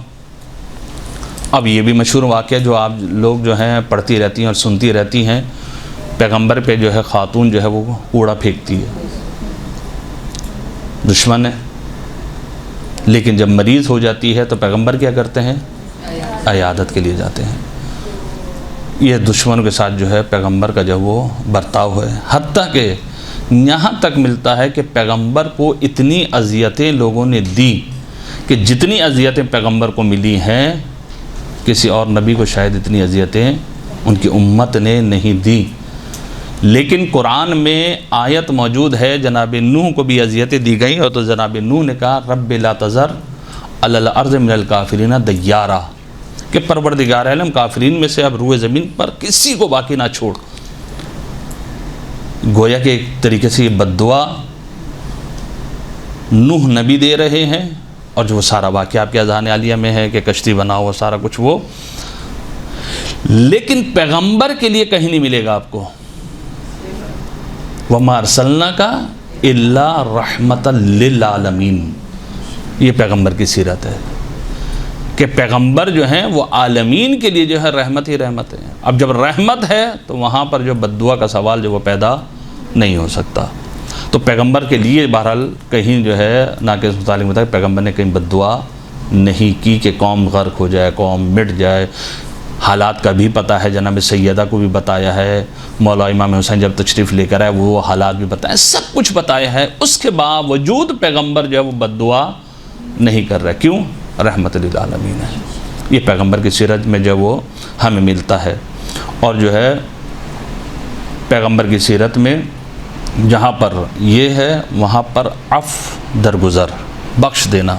اب یہ بھی مشہور واقعہ جو آپ لوگ جو ہیں پڑھتی رہتی ہیں اور سنتی رہتی ہیں، پیغمبر پہ جو ہے خاتون جو ہے وہ کوڑا پھینکتی ہے، دشمن ہے، لیکن جب مریض ہو جاتی ہے تو پیغمبر کیا کرتے ہیں؟ عیادت کے لیے جاتے ہیں۔ یہ دشمن کے ساتھ جو ہے پیغمبر کا جو وہ برتاؤ ہے، حتیٰ کہ یہاں تک ملتا ہے کہ پیغمبر کو اتنی اذیتیں لوگوں نے دی کہ جتنی اذیتیں پیغمبر کو ملی ہیں کسی اور نبی کو شاید اتنی اذیتیں ان کی امت نے نہیں دی۔ لیکن قرآن میں آیت موجود ہے، جناب نوح کو بھی اذیتیں دی گئیں، اور تو جناب نوح نے کہا رب لا تذر علی الارض من الکافرین دیارا، کہ پروردگار عالم کافرین میں سے اب روئے زمین پر کسی کو باقی نہ چھوڑ۔ گویا کہ ایک طریقے سے یہ بد دعا نوح نبی دے رہے ہیں، اور جو وہ سارا واقعہ آپ کے اذہان عالیہ میں ہے کہ کشتی بناؤ، وہ سارا کچھ وہ، لیکن پیغمبر کے لیے کہیں نہیں ملے گا آپ کو، وَمَا أَرْسَلْنَاكَ إِلَّا رَحْمَةً لِلْعَالَمِينَ۔ یہ پیغمبر کی سیرت ہے کہ پیغمبر جو ہیں وہ عالمین کے لیے جو ہے رحمت ہی رحمت ہے۔ اب جب رحمت ہے تو وہاں پر جو بد دعا کا سوال جو وہ پیدا نہیں ہو سکتا۔ تو پیغمبر کے لیے بہرحال کہیں جو ہے ناقص مطالعے کے مطابق پیغمبر نے کہیں بد دعا نہیں کی کہ قوم غرق ہو جائے، قوم مٹ جائے۔ حالات کا بھی پتہ ہے، جناب سیدہ کو بھی بتایا ہے، مولا امام حسین جب تشریف لے کر آئے وہ حالات بھی بتائے، سب کچھ بتایا ہے، اس کے باوجود پیغمبر جو ہے وہ بد دعا نہیں کر رہا۔ کیوں؟ رحمت للعالمین ہے۔ یہ پیغمبر کی سیرت میں جو وہ ہمیں ملتا ہے۔ اور جو ہے پیغمبر کی سیرت میں جہاں پر یہ ہے وہاں پر عفو درگزر، بخش دینا،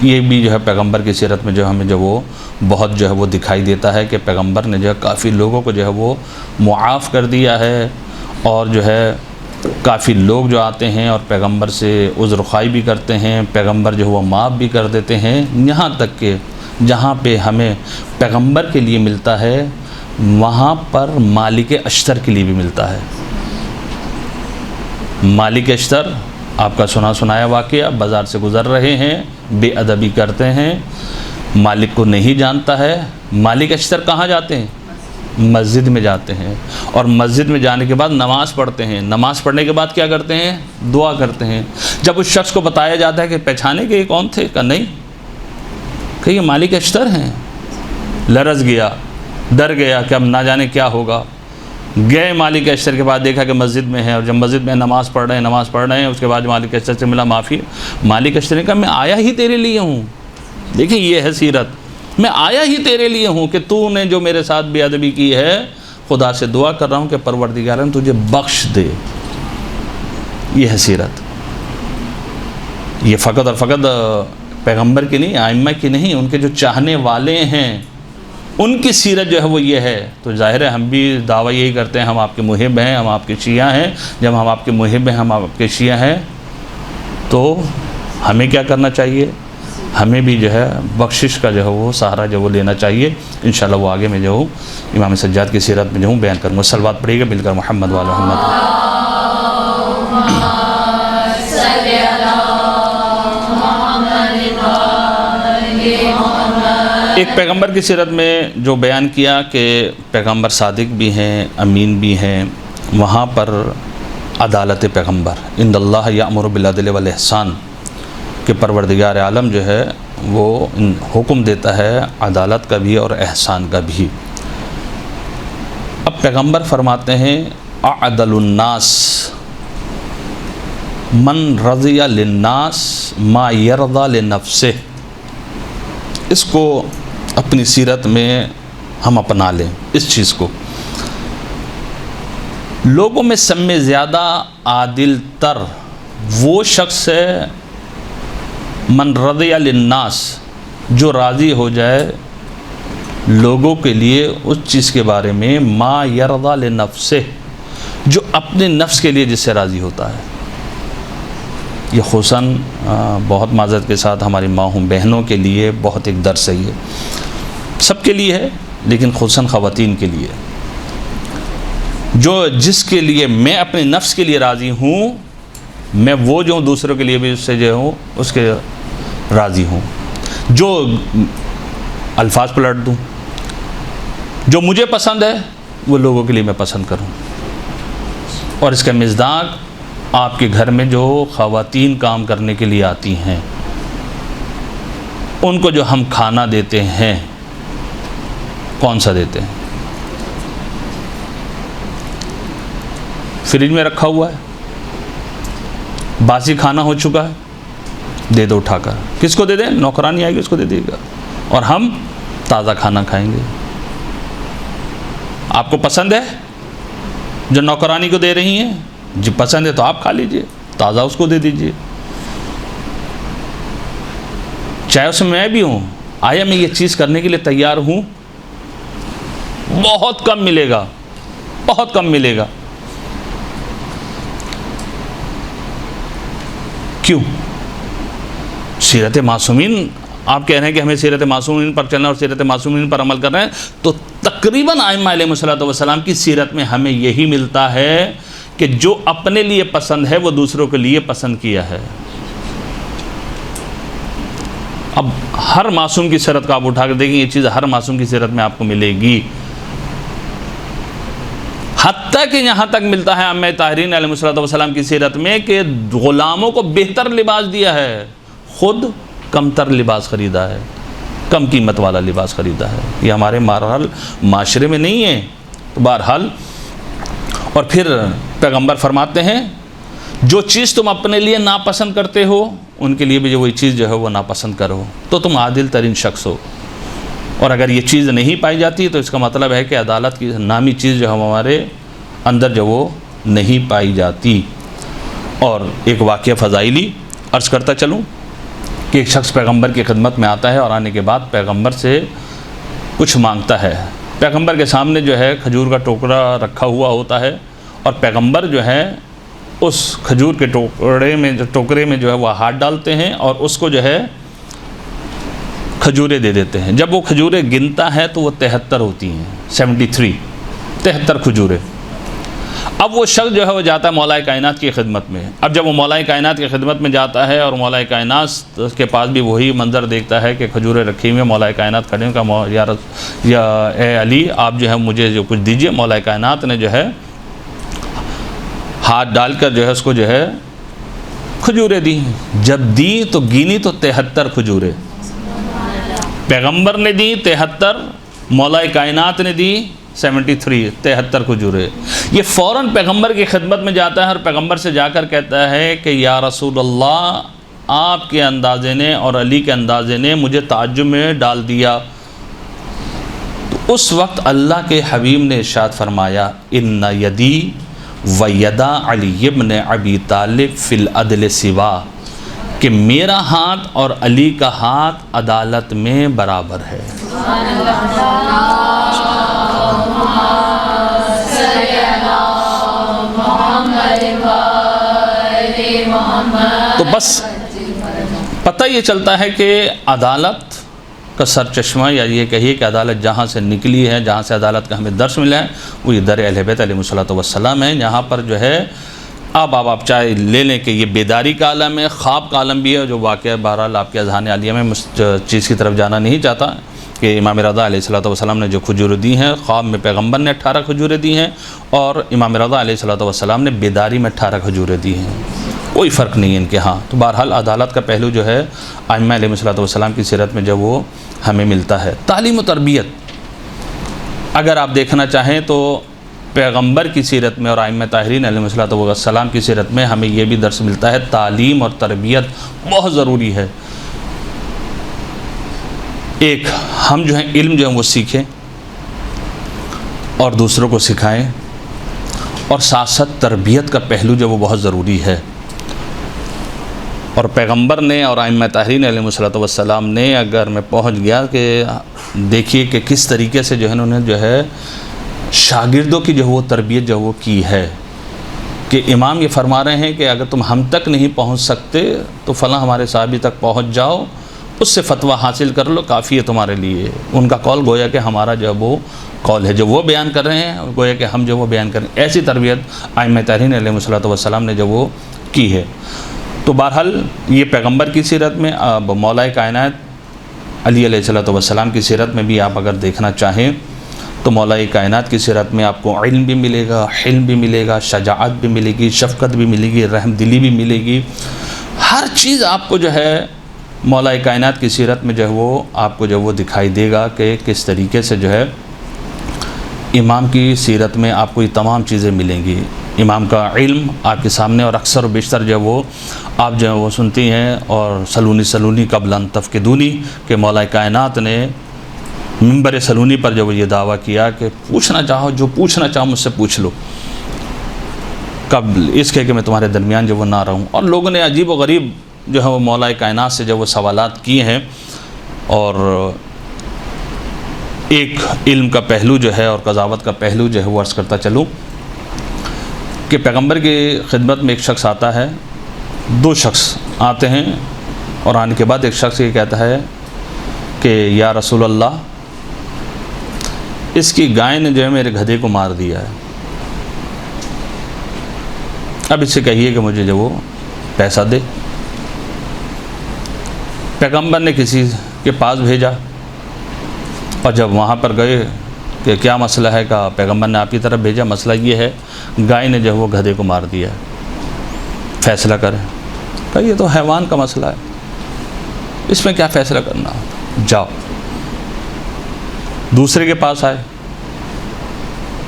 یہ بھی جو ہے پیغمبر کی سیرت میں جو ہمیں جو وہ بہت جو ہے وہ دکھائی دیتا ہے کہ پیغمبر نے جو ہے کافی لوگوں کو جو ہے وہ معاف کر دیا ہے، اور جو ہے کافی لوگ جو آتے ہیں اور پیغمبر سے عذر خواہی بھی کرتے ہیں، پیغمبر جو وہ معاف بھی کر دیتے ہیں، یہاں تک کہ جہاں پہ ہمیں پیغمبر کے لیے ملتا ہے وہاں پر مالک اشتر کے لیے بھی ملتا ہے۔ مالک اشتر آپ کا سنایا واقعہ، بازار سے گزر رہے ہیں، بے ادبی کرتے ہیں، مالک کو نہیں جانتا ہے، مالک اشتر کہاں جاتے ہیں؟ مسجد میں جاتے ہیں، اور مسجد میں جانے کے بعد نماز پڑھتے ہیں، نماز پڑھنے کے بعد کیا کرتے ہیں؟ دعا کرتے ہیں۔ جب اس شخص کو بتایا جاتا ہے کہ پہچانے کے یہ کون تھے؟ کہ نہیں، کہ یہ مالک اشتر ہیں۔ لرز گیا، ڈر گیا کہ اب نہ جانے کیا ہوگا۔ گئے مالک اشتر کے بعد، دیکھا کہ مسجد میں ہے، اور جب مسجد میں نماز پڑھ رہے ہیں، اس کے بعد مالک اشتر سے ملا معافی۔ مالک اشتر نے کہا میں آیا ہی تیرے لیے ہوں، دیکھیں یہ ہے سیرت، میں آیا ہی تیرے لیے ہوں کہ تو نے جو میرے ساتھ بے ادبی کی ہے، خدا سے دعا کر رہا ہوں کہ پروردگار تجھے بخش دے۔ یہ ہے سیرت. یہ فقط اور فقط پیغمبر کی نہیں، ائمہ کی نہیں، ان کے جو چاہنے والے ہیں ان کی سیرت جو ہے وہ یہ ہے. تو ظاہر ہے ہم بھی دعویٰ یہی کرتے ہیں، ہم آپ کے محب ہیں، ہم آپ کے شیعہ ہیں. جب ہم آپ کے محب ہیں، ہم آپ کے شیعہ ہیں، تو ہمیں کیا کرنا چاہیے؟ ہمیں بھی جو ہے بخشش کا جو ہے وہ سہارا جو وہ لینا چاہیے. انشاءاللہ وہ آگے میں جو ہوں امام سجاد کی سیرت میں جو ہوں بیان کروں گا. صلوات پڑھیے گا مل کر محمد وعلی محمد. ایک پیغمبر کی سیرت میں جو بیان کیا کہ پیغمبر صادق بھی ہیں، امین بھی ہیں، وہاں پر عدالت پیغمبر ان اللہ یأمر بالعدل والاحسان کہ پروردگار عالم جو ہے وہ حکم دیتا ہے عدالت کا بھی اور احسان کا بھی. اب پیغمبر فرماتے ہیں اعدل الناس من رضی للناس ما یرضی لنفسہ. اس کو اپنی سیرت میں ہم اپنا لیں اس چیز کو. لوگوں میں سب میں زیادہ عادل تر وہ شخص ہے من رضی للناس، جو راضی ہو جائے لوگوں کے لیے اس چیز کے بارے میں ما یرضی لنفسہ، جو اپنے نفس کے لیے جس سے راضی ہوتا ہے. یہ خصوصاً بہت معذرت کے ساتھ ہماری ماؤں بہنوں کے لیے بہت ایک درس ہے. یہ سب کے لیے ہے لیکن خصوصاً خواتین کے لیے، جو جس کے لیے میں اپنے نفس کے لیے راضی ہوں، میں وہ جو دوسروں کے لیے بھی اس سے جو ہوں اس کے راضی ہوں. جو الفاظ پلٹ دوں، جو مجھے پسند ہے وہ لوگوں کے لیے میں پسند کروں. اور اس کا مصداق آپ کے گھر میں جو خواتین کام کرنے کے لیے آتی ہیں ان کو جو ہم کھانا دیتے ہیں کون سا دیتے ہیں؟ فریج میں رکھا ہوا ہے، باسی کھانا ہو چکا ہے، دے دو اٹھا کر. کس کو دے دیں؟ نوکرانی آئے گی اس کو دے دے گا، اور ہم تازہ کھانا کھائیں گے. آپ کو پسند ہے جو نوکرانی کو دے رہی ہیں؟ جی پسند ہے تو آپ کھا لیجئے، تازہ اس کو دے دیجئے. چاہے اس میں بھی ہوں، آیا میں یہ چیز کرنے کے لیے تیار ہوں؟ بہت کم ملے گا، بہت کم ملے گا. کیوں؟ سیرت معصومین آپ کہہ رہے ہیں کہ ہمیں سیرت معصومین پر چلنا اور سیرت معصومین پر عمل کر رہے ہیں، تو تقریباً ائمہ علیہ السلام کی سیرت میں ہمیں یہی ملتا ہے کہ جو اپنے لیے پسند ہے وہ دوسروں کے لیے پسند کیا ہے. اب ہر معصوم کی سیرت کو آپ اٹھا کر دیکھیں، یہ چیز ہر معصوم کی سیرت میں آپ کو ملے گی. حتیٰ کہ یہاں تک ملتا ہے ائمہ طاہرین علیہ السلام کی سیرت میں کہ غلاموں کو بہتر لباس دیا ہے، خود کم تر لباس خریدا ہے، کم قیمت والا لباس خریدا ہے. یہ ہمارے بہرحال معاشرے میں نہیں ہے. تو بہرحال اور پھر پیغمبر فرماتے ہیں جو چیز تم اپنے لیے ناپسند کرتے ہو ان کے لیے بھی جو وہی چیز جو ہے وہ ناپسند کرو، تو تم عادل ترین شخص ہو. اور اگر یہ چیز نہیں پائی جاتی تو اس کا مطلب ہے کہ عدالت کی نامی چیز جو ہمارے اندر جو وہ نہیں پائی جاتی. اور ایک واقعہ فضائلی عرض کرتا چلوں کہ ایک شخص پیغمبر کی خدمت میں آتا ہے اور آنے کے بعد پیغمبر سے کچھ مانگتا ہے. پیغمبر کے سامنے جو ہے کھجور کا ٹوکرا رکھا ہوا ہوتا ہے، اور پیغمبر جو ہے اس کھجور کے ٹوکرے میں جو ہے وہ ہاتھ ڈالتے ہیں اور اس کو جو ہے کھجوریں دے دیتے ہیں. جب وہ کھجوریں گنتا ہے تو وہ 73 ہوتی ہیں، 73 کھجوریں. اب وہ شخص جو ہے وہ جاتا ہے مولا کائنات کی خدمت میں. اب جب وہ مولا کائنات کی خدمت میں جاتا ہے اور مولا کائنات کے پاس بھی وہی منظر دیکھتا ہے کہ کھجوریں رکھی ہوئی ہیں، مولا کائنات کھڑے ہیں، کہا یا اے علی آپ جو ہے مجھے جو کچھ دیجئے. مولا کائنات نے جو ہے ہاتھ ڈال کر جو ہے اس کو جو ہے کھجوریں دی. جب دی تو گینی تو 73 کھجوریں پیغمبر نے دی، 73 مولا کائنات نے دی، 73 کھجوریں. یہ فوراً پیغمبر کی خدمت میں جاتا ہے اور پیغمبر سے جا کر کہتا ہے کہ یا رسول اللہ آپ کے اندازے نے اور علی کے اندازے نے مجھے تعجب میں ڈال دیا. تو اس وقت اللہ کے حبیب نے ارشاد فرمایا ان یدی وَيَدَا عَلِيِّ بْنِ أَبِي طالب فِي الْعَدْلِ سِوَا، کہ میرا ہاتھ اور علی کا ہاتھ عدالت میں برابر ہے۔ تو بس پتہ یہ چلتا ہے کہ عدالت کا سر چشمہ، یا یہ کہیے کہ عدالت جہاں سے نکلی ہے، جہاں سے عدالت کا ہمیں درس ملا ہے، وہ یہ در اہل بیت علیہ الصلوۃ والسلام ہے۔ یہاں پر جو ہے اب آپ چاہے لے لیں کہ یہ بیداری کا عالم ہے، خواب کا عالم بھی ہے، جو واقعہ بہرحال آپ کے اذہان عالیہ میں چیز کی طرف جانا نہیں چاہتا کہ امام رضا علیہ الصلوۃ والسلام نے جو کھجوریں دی ہیں، خواب میں پیغمبر نے 18 کھجوریں دی ہیں، اور امام رضا علیہ الصلوۃ والسلام نے بیداری میں 18 کھجوریں دی ہیں، کوئی فرق نہیں ہے ان کے ہاں۔ تو بہرحال عدالت کا پہلو جو ہے ائمہ علیہ الصلوۃ والسلام کی سیرت میں جب وہ ہمیں ملتا ہے۔ تعلیم و تربیت اگر آپ دیکھنا چاہیں تو پیغمبر کی سیرت میں اور ائمہ طاہرین علیہ الصلوۃ والسلام کی سیرت میں ہمیں یہ بھی درس ملتا ہے، تعلیم اور تربیت بہت ضروری ہے۔ ایک ہم جو ہیں علم جو ہے وہ سیکھیں اور دوسروں کو سکھائیں، اور ساتھ ساتھ تربیت کا پہلو جو وہ بہت ضروری ہے۔ اور پیغمبر نے اور ائمہ طاہرین علیہ الصلوۃ والسلام نے، اگر میں پہنچ گیا کہ دیکھیے کہ کس طریقے سے جو ہے انہوں نے جو ہے شاگردوں کی جو وہ تربیت جو وہ کی ہے، کہ امام یہ فرما رہے ہیں کہ اگر تم ہم تک نہیں پہنچ سکتے تو فلاں ہمارے صحابی تک پہنچ جاؤ، اس سے فتویٰ حاصل کر لو، کافی ہے تمہارے لیے۔ ان کا قول گویا کہ ہمارا جو وہ قول ہے، جو وہ بیان کر رہے ہیں گویا کہ ہم جو وہ بیان کر رہے ہیں۔ ایسی تربیت ائمہ طاہرین علیہ الصلوۃ والسلام نے جو وہ کی ہے۔ تو بہرحال یہ پیغمبر کی سیرت میں، اب مولا کائنات علی علیہ الصلوۃ والسلام کی سیرت میں بھی آپ اگر دیکھنا چاہیں تو مولا کائنات کی سیرت میں آپ کو علم بھی ملے گا، حلم بھی ملے گا، شجاعت بھی ملے گی، شفقت بھی ملے گی، رحم دلی بھی ملے گی، ہر چیز آپ کو جو ہے مولا کائنات کی سیرت میں جو ہے وہ آپ کو جو وہ دکھائی دے گا کہ کس طریقے سے جو ہے امام کی سیرت میں آپ کو یہ تمام چیزیں ملیں گی۔ امام کا علم آپ کے سامنے، اور اکثر و بیشتر جو وہ آپ جو ہے وہ سنتی ہیں، اور سلونی قبل ان تفقدونی، کہ مولا کائنات نے منبر سلونی پر جو وہ یہ دعویٰ کیا کہ پوچھنا چاہو، جو پوچھنا چاہو مجھ سے پوچھ لو، قبل اس کہ میں تمہارے درمیان جو وہ نہ رہوں۔ اور لوگوں نے عجیب و غریب جو ہے وہ مولا کائنات سے جو وہ سوالات کیے ہیں، اور ایک علم کا پہلو جو ہے اور قضاوت کا پہلو جو ہے وہ عرض کرتا چلوں کہ پیغمبر کی خدمت میں ایک شخص آتا ہے، دو شخص آتے ہیں، اور آنے کے بعد ایک شخص یہ کہتا ہے کہ یا رسول اللہ، اس کی گائے نے جو ہے میرے گدھے کو مار دیا ہے، اب اس سے کہیے کہ مجھے جو وہ پیسہ دے۔ پیغمبر نے کسی کے پاس بھیجا، اور جب وہاں پر گئے کہ کیا مسئلہ ہے، کہا پیغمبر نے آپ کی طرف بھیجا، مسئلہ یہ ہے گائے نے جو ہے وہ گدھے کو مار دیا ہے، فیصلہ کریں۔ کہا یہ تو حیوان کا مسئلہ ہے، اس میں کیا فیصلہ کرنا، جاؤ۔ دوسرے کے پاس آئے،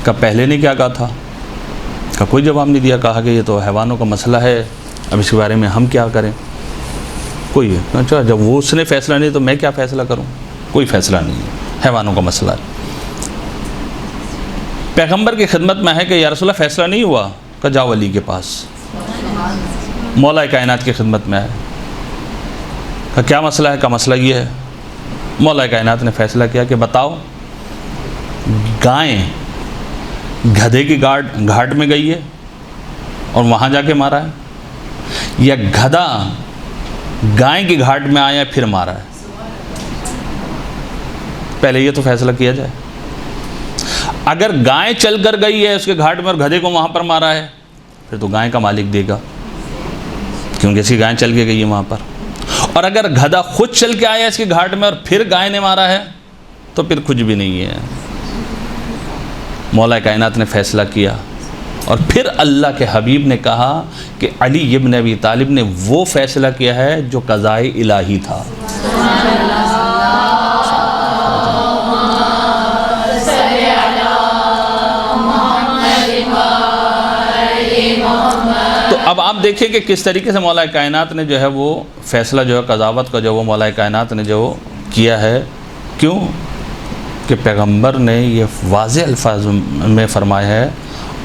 کہا پہلے نے کیا کہا تھا، کہا کوئی جواب نہیں دیا، کہا کہ یہ تو حیوانوں کا مسئلہ ہے، اب اس کے بارے میں ہم کیا کریں، کوئی ہے۔ اچھا جب وہ اس نے فیصلہ نہیں تو میں کیا فیصلہ کروں، کوئی فیصلہ نہیں ہے، حیوانوں کا مسئلہ ہے۔ پیغمبر کی خدمت میں ہے کہ یا رسول اللہ فیصلہ نہیں ہوا، کہ جاؤ علی کے پاس، مولا کائنات کی خدمت میں ہے، کہ کیا مسئلہ ہے، کا مسئلہ یہ ہے۔ مولا کائنات نے فیصلہ کیا کہ بتاؤ، گائیں گدھے کی گھاٹ میں گئی ہے اور وہاں جا کے مارا ہے، یا گدھا گائیں کی گھاٹ میں آیا پھر مارا ہے، پہلے یہ تو فیصلہ کیا جائے۔ اگر گائیں چل کر گئی ہے اس کے گھاٹ میں اور گدھے کو وہاں پر مارا ہے، پھر تو گائیں کا مالک دے گا، کیونکہ اس کی گائیں چل کے گئی ہے وہاں پر۔ اور اگر گدھا خود چل کے آیا اس کے گھاٹ میں اور پھر گائے نے مارا ہے تو پھر کچھ بھی نہیں ہے۔ مولا کائنات نے فیصلہ کیا، اور پھر اللہ کے حبیب نے کہا کہ علی ابن ابی طالب نے وہ فیصلہ کیا ہے جو قضائے الہی تھا۔ تو اب آپ دیکھیں کہ کس طریقے سے مولا کائنات نے جو ہے وہ فیصلہ جو ہے قضاوت کا جو وہ مولا کائنات نے جو کیا ہے، کیوں کہ پیغمبر نے یہ واضح الفاظ میں فرمایا ہے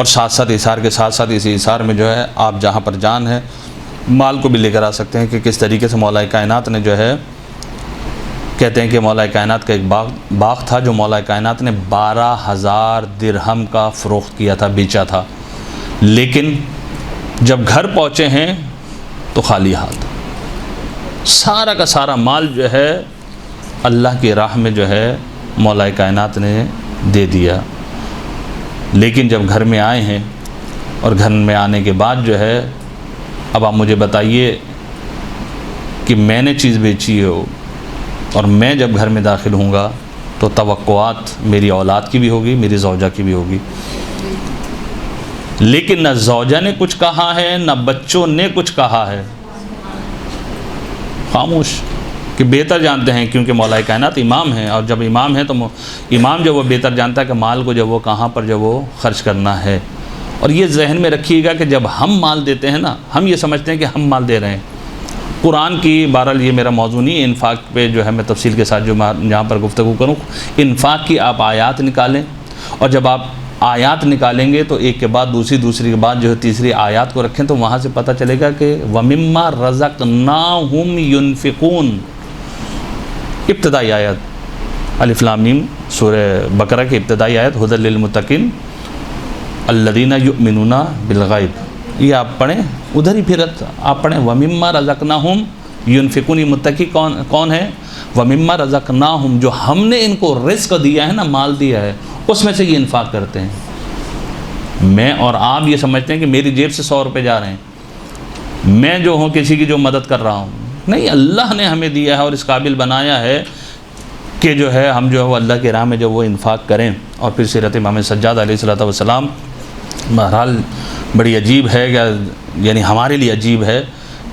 اور ساتھ ساتھ ایثار کے ساتھ ساتھ اس ایثار میں جو ہے آپ جہاں پر جان ہے مال کو بھی لے کر آ سکتے ہیں کہ کس طریقے سے مولا کائنات نے جو ہے کہتے ہیں کہ مولا کائنات کا ایک باغ تھا جو مولا کائنات نے 12,000 درہم کا فروخت کیا تھا، بیچا تھا، لیکن جب گھر پہنچے ہیں تو خالی ہاتھ، سارا کا سارا مال جو ہے اللہ کی راہ میں جو ہے مولا کائنات نے دے دیا۔ لیکن جب گھر میں آئے ہیں اور گھر میں آنے کے بعد جو ہے اب آپ مجھے بتائیے کہ میں نے چیز بیچی ہو اور میں جب گھر میں داخل ہوں گا تو توقعات میری اولاد کی بھی ہوگی، میری زوجہ کی بھی ہوگی، لیکن نہ زوجہ نے کچھ کہا ہے نہ بچوں نے کچھ کہا ہے، خاموش، کہ بہتر جانتے ہیں کیونکہ مولا کائنات امام ہیں، اور جب امام ہیں تو امام جو وہ بہتر جانتا ہے کہ مال کو جب وہ کہاں پر جب وہ خرچ کرنا ہے۔ اور یہ ذہن میں رکھیے گا کہ جب ہم مال دیتے ہیں نا، ہم یہ سمجھتے ہیں کہ ہم مال دے رہے ہیں۔ قرآن کی، بہرحال یہ میرا موضوع نہیں ہے انفاق پہ جو ہے میں تفصیل کے ساتھ جو یہاں پر گفتگو کروں، انفاق کی آپ آیات نکالیں، اور جب آپ آیات نکالیں گے تو ایک کے بعد دوسری کے بعد جو ہے تیسری آیات کو رکھیں تو وہاں سے پتہ چلے گا کہ وَمِمَّا رَزَقْنَاهُمْ يُنْفِقُونَ، ابتدائی آیت الف لام میم سورہ بقرہ کی ابتدائی آیت ھدی للمتقین الذین یؤمنون بالغیب، یہ آپ پڑھیں، ادھر ہی پھر آپ پڑھیں وَمِمَّا رَزَقْنَاهُمْ يُنْفِقُونَ، یہ متقی کون ہے؟ وَمِمَّا رَزَقْنَاهُمْ، جو ہم نے ان کو رزق دیا ہے نا، مال دیا ہے، اس میں سے یہ انفاق کرتے ہیں۔ میں اور آپ یہ سمجھتے ہیں کہ میری جیب سے 100 روپے جا رہے ہیں، میں جو ہوں کسی کی جو مدد کر رہا ہوں، نہیں، اللہ نے ہمیں دیا ہے اور اس قابل بنایا ہے کہ جو ہے ہم جو ہے وہ اللہ کی راہ میں جو وہ انفاق کریں۔ اور پھر سیرت امام سجاد علیہ السلام بہرحال بڑی عجیب ہے، یعنی ہمارے لیے عجیب ہے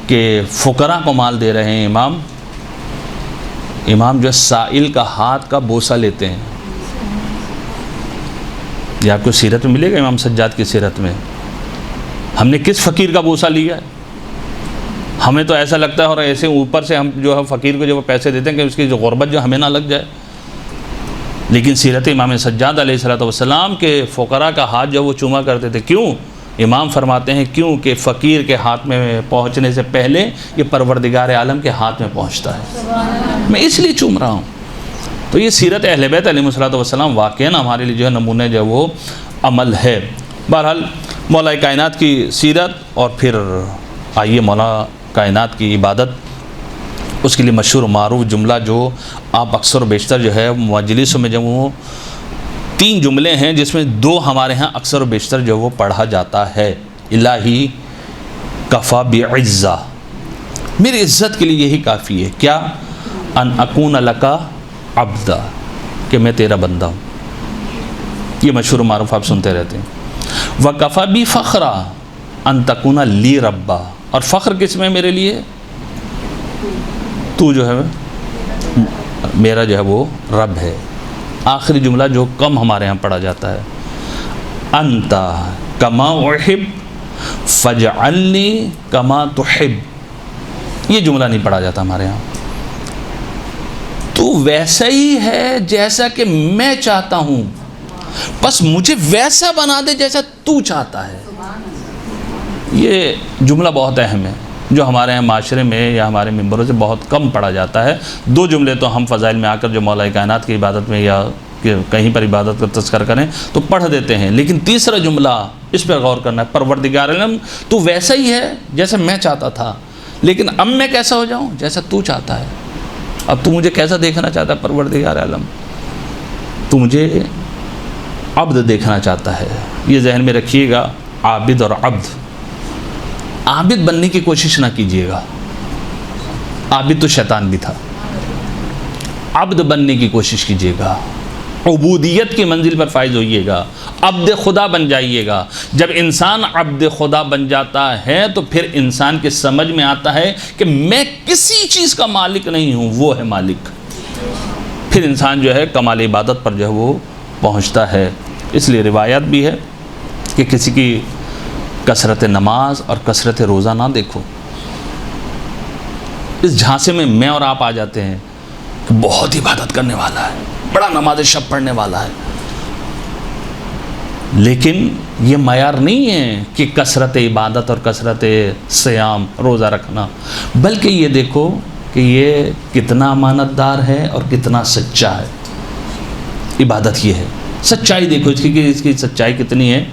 کہ فقراء کو مال دے رہے ہیں امام جو ہے سائل کا ہاتھ کا بوسہ لیتے ہیں۔ یہ آپ کو سیرت میں ملے گا، امام سجاد کی سیرت میں ہم نے کس فقیر کا بوسہ لیا ہے؟ ہمیں تو ایسا لگتا ہے، اور ایسے اوپر سے ہم جو ہے فقیر کو جو پیسے دیتے ہیں کہ اس کی جو غربت جو ہمیں نہ لگ جائے، لیکن سیرت امام سجاد علیہ السلام کے فقراء کا ہاتھ جو وہ چوما کرتے تھے، کیوں؟ امام فرماتے ہیں کیوں کہ فقیر کے ہاتھ میں پہنچنے سے پہلے یہ پروردگار عالم کے ہاتھ میں پہنچتا ہے، میں اس لیے چوم رہا ہوں۔ تو یہ سیرت اہل بیت علیہ السلام واقعاً ہمارے لیے جو ہے نمونے جو وہ عمل ہے۔ بہرحال مولا کائنات کی سیرت، اور پھر آئیے مولا کائنات کی عبادت، اس کے لیے مشہور و معروف جملہ جو آپ اکثر و بیشتر جو ہے مجلسوں میں جو وہ 3 جملے ہیں جس میں 2 ہمارے ہاں اکثر و بیشتر جو وہ پڑھا جاتا ہے، الہی کفا بعزہ، میری عزت کے لیے یہی کافی ہے، کیا؟ ان اکون لکا عبدا، کہ میں تیرا بندہ ہوں، یہ مشہور و معروف آپ سنتے رہتے ہیں۔ وکفا بی فخرا ان تکون لی ربا، اور فخر کس میں میرے لیے؟ تو جو ہے میرا جو ہے وہ رب ہے۔ آخری جملہ جو کم ہمارے ہاں پڑھا جاتا ہے، انتا کما احب فاجعلنی کما تحب، یہ جملہ نہیں پڑھا جاتا ہمارے ہاں۔ تو ویسا ہی ہے جیسا کہ میں چاہتا ہوں، بس مجھے ویسا بنا دے جیسا تو چاہتا ہے۔ یہ جملہ بہت اہم ہے جو ہمارے یہاں معاشرے میں یا ہمارے ممبروں سے بہت کم پڑھا جاتا ہے۔ 2 جملے تو ہم فضائل میں آ کر جو مولا کائنات کی عبادت میں یا کہیں پر عبادت کا تذکر کریں تو پڑھ دیتے ہیں، لیکن تیسرا جملہ اس پر غور کرنا ہے، پروردگار عالم تو ویسا ہی ہے جیسا میں چاہتا تھا، لیکن اب میں کیسا ہو جاؤں؟ جیسا تو چاہتا ہے۔ اب تو مجھے کیسا دیکھنا چاہتا ہے پروردگار عالم؟ تو مجھے عبد دیکھنا چاہتا ہے۔ یہ ذہن میں رکھیے گا، عابد اور عبد، عابد بننے کی کوشش نہ کیجیے گا، عابد تو شیطان بھی تھا، عبد بننے کی کوشش کیجیے گا، عبودیت کی منزل پر فائز ہوئیے گا، عبد خدا بن جائیے گا۔ جب انسان عبد خدا بن جاتا ہے تو پھر انسان کے سمجھ میں آتا ہے کہ میں کسی چیز کا مالک نہیں ہوں، وہ ہے مالک، پھر انسان جو ہے کمال عبادت پر جو ہے وہ پہنچتا ہے۔ اس لیے روایات بھی ہے کہ کسی کی کثرت نماز اور کثرت روزہ نہ دیکھو، اس جھانسے میں میں اور آپ آ جاتے ہیں کہ بہت عبادت کرنے والا ہے، بڑا نماز شب پڑھنے والا ہے، لیکن یہ معیار نہیں ہے کہ کثرت عبادت اور کثرت صیام روزہ رکھنا، بلکہ یہ دیکھو کہ یہ کتنا امانت دار ہے اور کتنا سچا ہے۔ عبادت یہ ہے، سچائی دیکھو اس کی کہ اس کی سچائی کتنی ہے،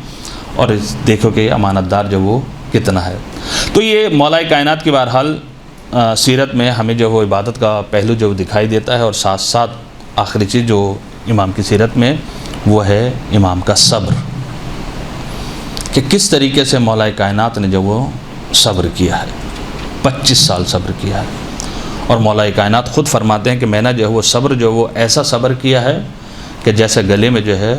اور دیکھو کہ امانت دار جو وہ کتنا ہے۔ تو یہ مولا کائنات کی بہرحال سیرت میں ہمیں جو وہ عبادت کا پہلو جو دکھائی دیتا ہے، اور ساتھ ساتھ آخری چیز جو امام کی سیرت میں وہ ہے امام کا صبر، کہ کس طریقے سے مولا کائنات نے جو وہ صبر کیا ہے، 25 سال صبر کیا ہے۔ اور مولا کائنات خود فرماتے ہیں کہ میں نے جو ہے وہ صبر جو وہ ایسا صبر کیا ہے کہ جیسے گلے میں جو ہے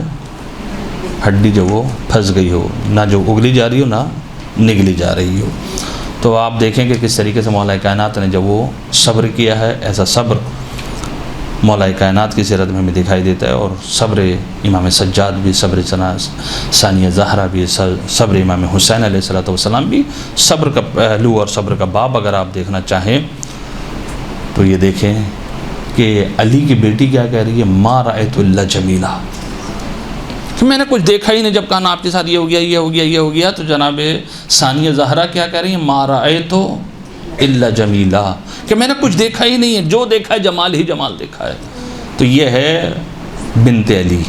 ہڈی جو وہ پھنس گئی ہو، نہ جو اگلی جا رہی ہو نہ نگلی جا رہی ہو۔ تو آپ دیکھیں کہ کس طریقے سے مولا کائنات نے جب وہ صبر کیا ہے، ایسا صبر مولا کائنات کی سیرت میں ہمیں دکھائی دیتا ہے۔ اور صبر امام سجاد بھی، صبر ثانیہ زہرا بھی، صبر امام حسین علیہ السلام بھی، صبر کا پہلو اور صبر کا باب اگر آپ دیکھنا چاہیں تو یہ دیکھیں کہ علی کی بیٹی کیا کہہ رہی ہے، ما رأیت الا جمیلہ، کہ میں نے کچھ دیکھا ہی نہیں، جب کہا نا آپ کے ساتھ یہ ہو گیا یہ ہو گیا یہ ہو گیا، تو جناب ثانیہ زہرا کیا کہہ رہی ہیں، ما رأیت الا جمیلہ، کہ میں نے کچھ دیکھا ہی نہیں ہے، جو دیکھا ہے جمال ہی جمال دیکھا ہے۔ تو یہ ہے بنت علی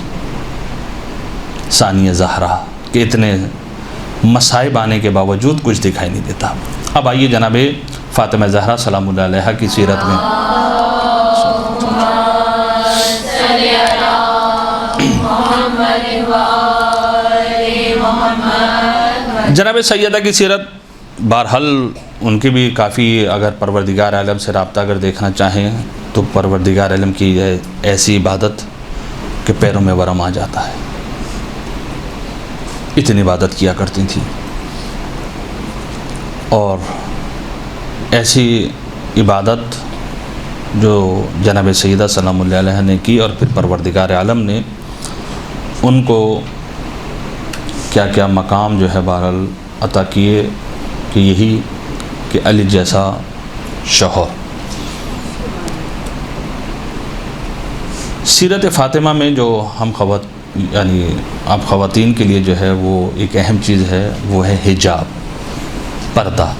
ثانیہ زہرا، کہ اتنے مصائب آنے کے باوجود کچھ دکھائی نہیں دیتا۔ اب آئیے جناب فاطمہ زہرا سلام اللہ علیہا کی سیرت میں۔ جناب سیدہ کی سیرت بہرحال ان کی بھی کافی، اگر پروردگار عالم سے رابطہ اگر دیکھنا چاہیں تو پروردگار عالم کی ایسی عبادت کہ پیروں میں ورم آ جاتا ہے، اتنی عبادت کیا کرتی تھیں، اور ایسی عبادت جو جناب سیدہ سلام اللہ علیہ نے کی، اور پھر پروردگار عالم نے ان کو کیا کیا مقام جو ہے بہرحال عطا کیے، کہ یہی کہ علی جیسا شوہر۔ سیرت فاطمہ میں جو ہم یعنی آپ خواتین کے لیے جو ہے وہ ایک اہم چیز ہے، وہ ہے حجاب، پردہ۔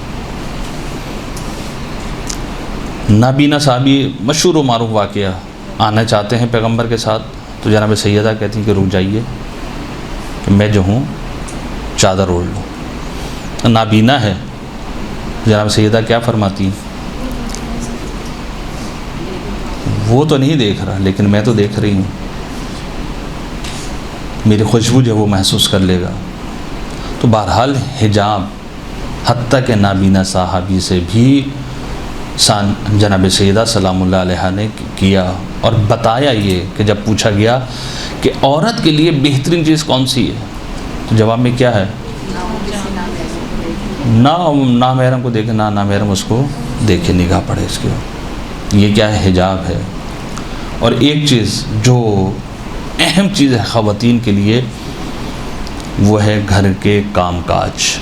نابینا صحابی مشہور و معروف واقعہ، آنا چاہتے ہیں پیغمبر کے ساتھ، تو جناب سیدہ کہتی ہیں کہ رک جائیے کہ میں جو ہوں چادر اوڑھ لوں۔ نابینا ہے، جناب سیدہ کیا فرماتی ہیں، وہ تو نہیں دیکھ رہا لیکن میں تو دیکھ رہی ہوں، میری خوشبو جو وہ محسوس کر لے گا۔ تو بہرحال حجاب حتیٰ کہ نابینا صحابی سے بھی جناب سیدہ سلام اللہ علیہ نے کیا، اور بتایا یہ کہ جب پوچھا گیا کہ عورت کے لیے بہترین چیز کون سی ہے، تو جواب میں کیا ہے، نہ نامحرم کو دیکھے، نہ نامحرم اس کو دیکھے، نگاہ پڑے اس کے، یہ کیا ہے، حجاب ہے۔ اور ایک چیز جو اہم چیز ہے خواتین کے لیے، وہ ہے گھر کے کام کاج۔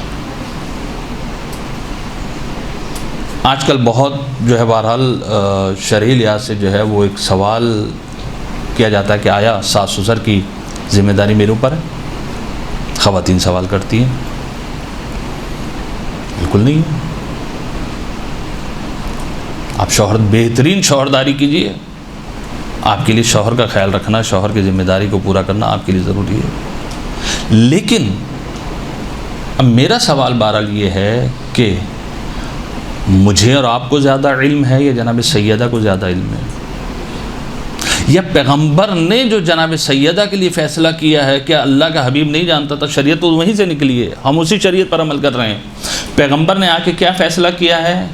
آج کل بہت جو ہے بہرحال شرعی لحاظ سے جو ہے وہ ایک سوال کیا جاتا ہے کہ آیا ساس سسر کی ذمہ داری میرے اوپر ہے؟ خواتین سوال کرتی ہیں، بالکل نہیں ہے۔ آپ شوہر بہترین شوہرداری کیجیے، آپ کے لیے شوہر کا خیال رکھنا، شوہر کی ذمہ داری کو پورا کرنا آپ کے لیے ضروری ہے۔ لیکن اب میرا سوال بہرحال یہ ہے کہ مجھے اور آپ کو زیادہ علم ہے یا جناب سیدہ کو زیادہ علم ہے؟ یا پیغمبر نے جو جناب سیدہ کے لیے فیصلہ کیا ہے، کیا اللہ کا حبیب نہیں جانتا تھا؟ شریعت تو وہیں سے نکلی ہے، ہم اسی شریعت پر عمل کر رہے ہیں۔ پیغمبر نے آ کے کیا فیصلہ کیا ہے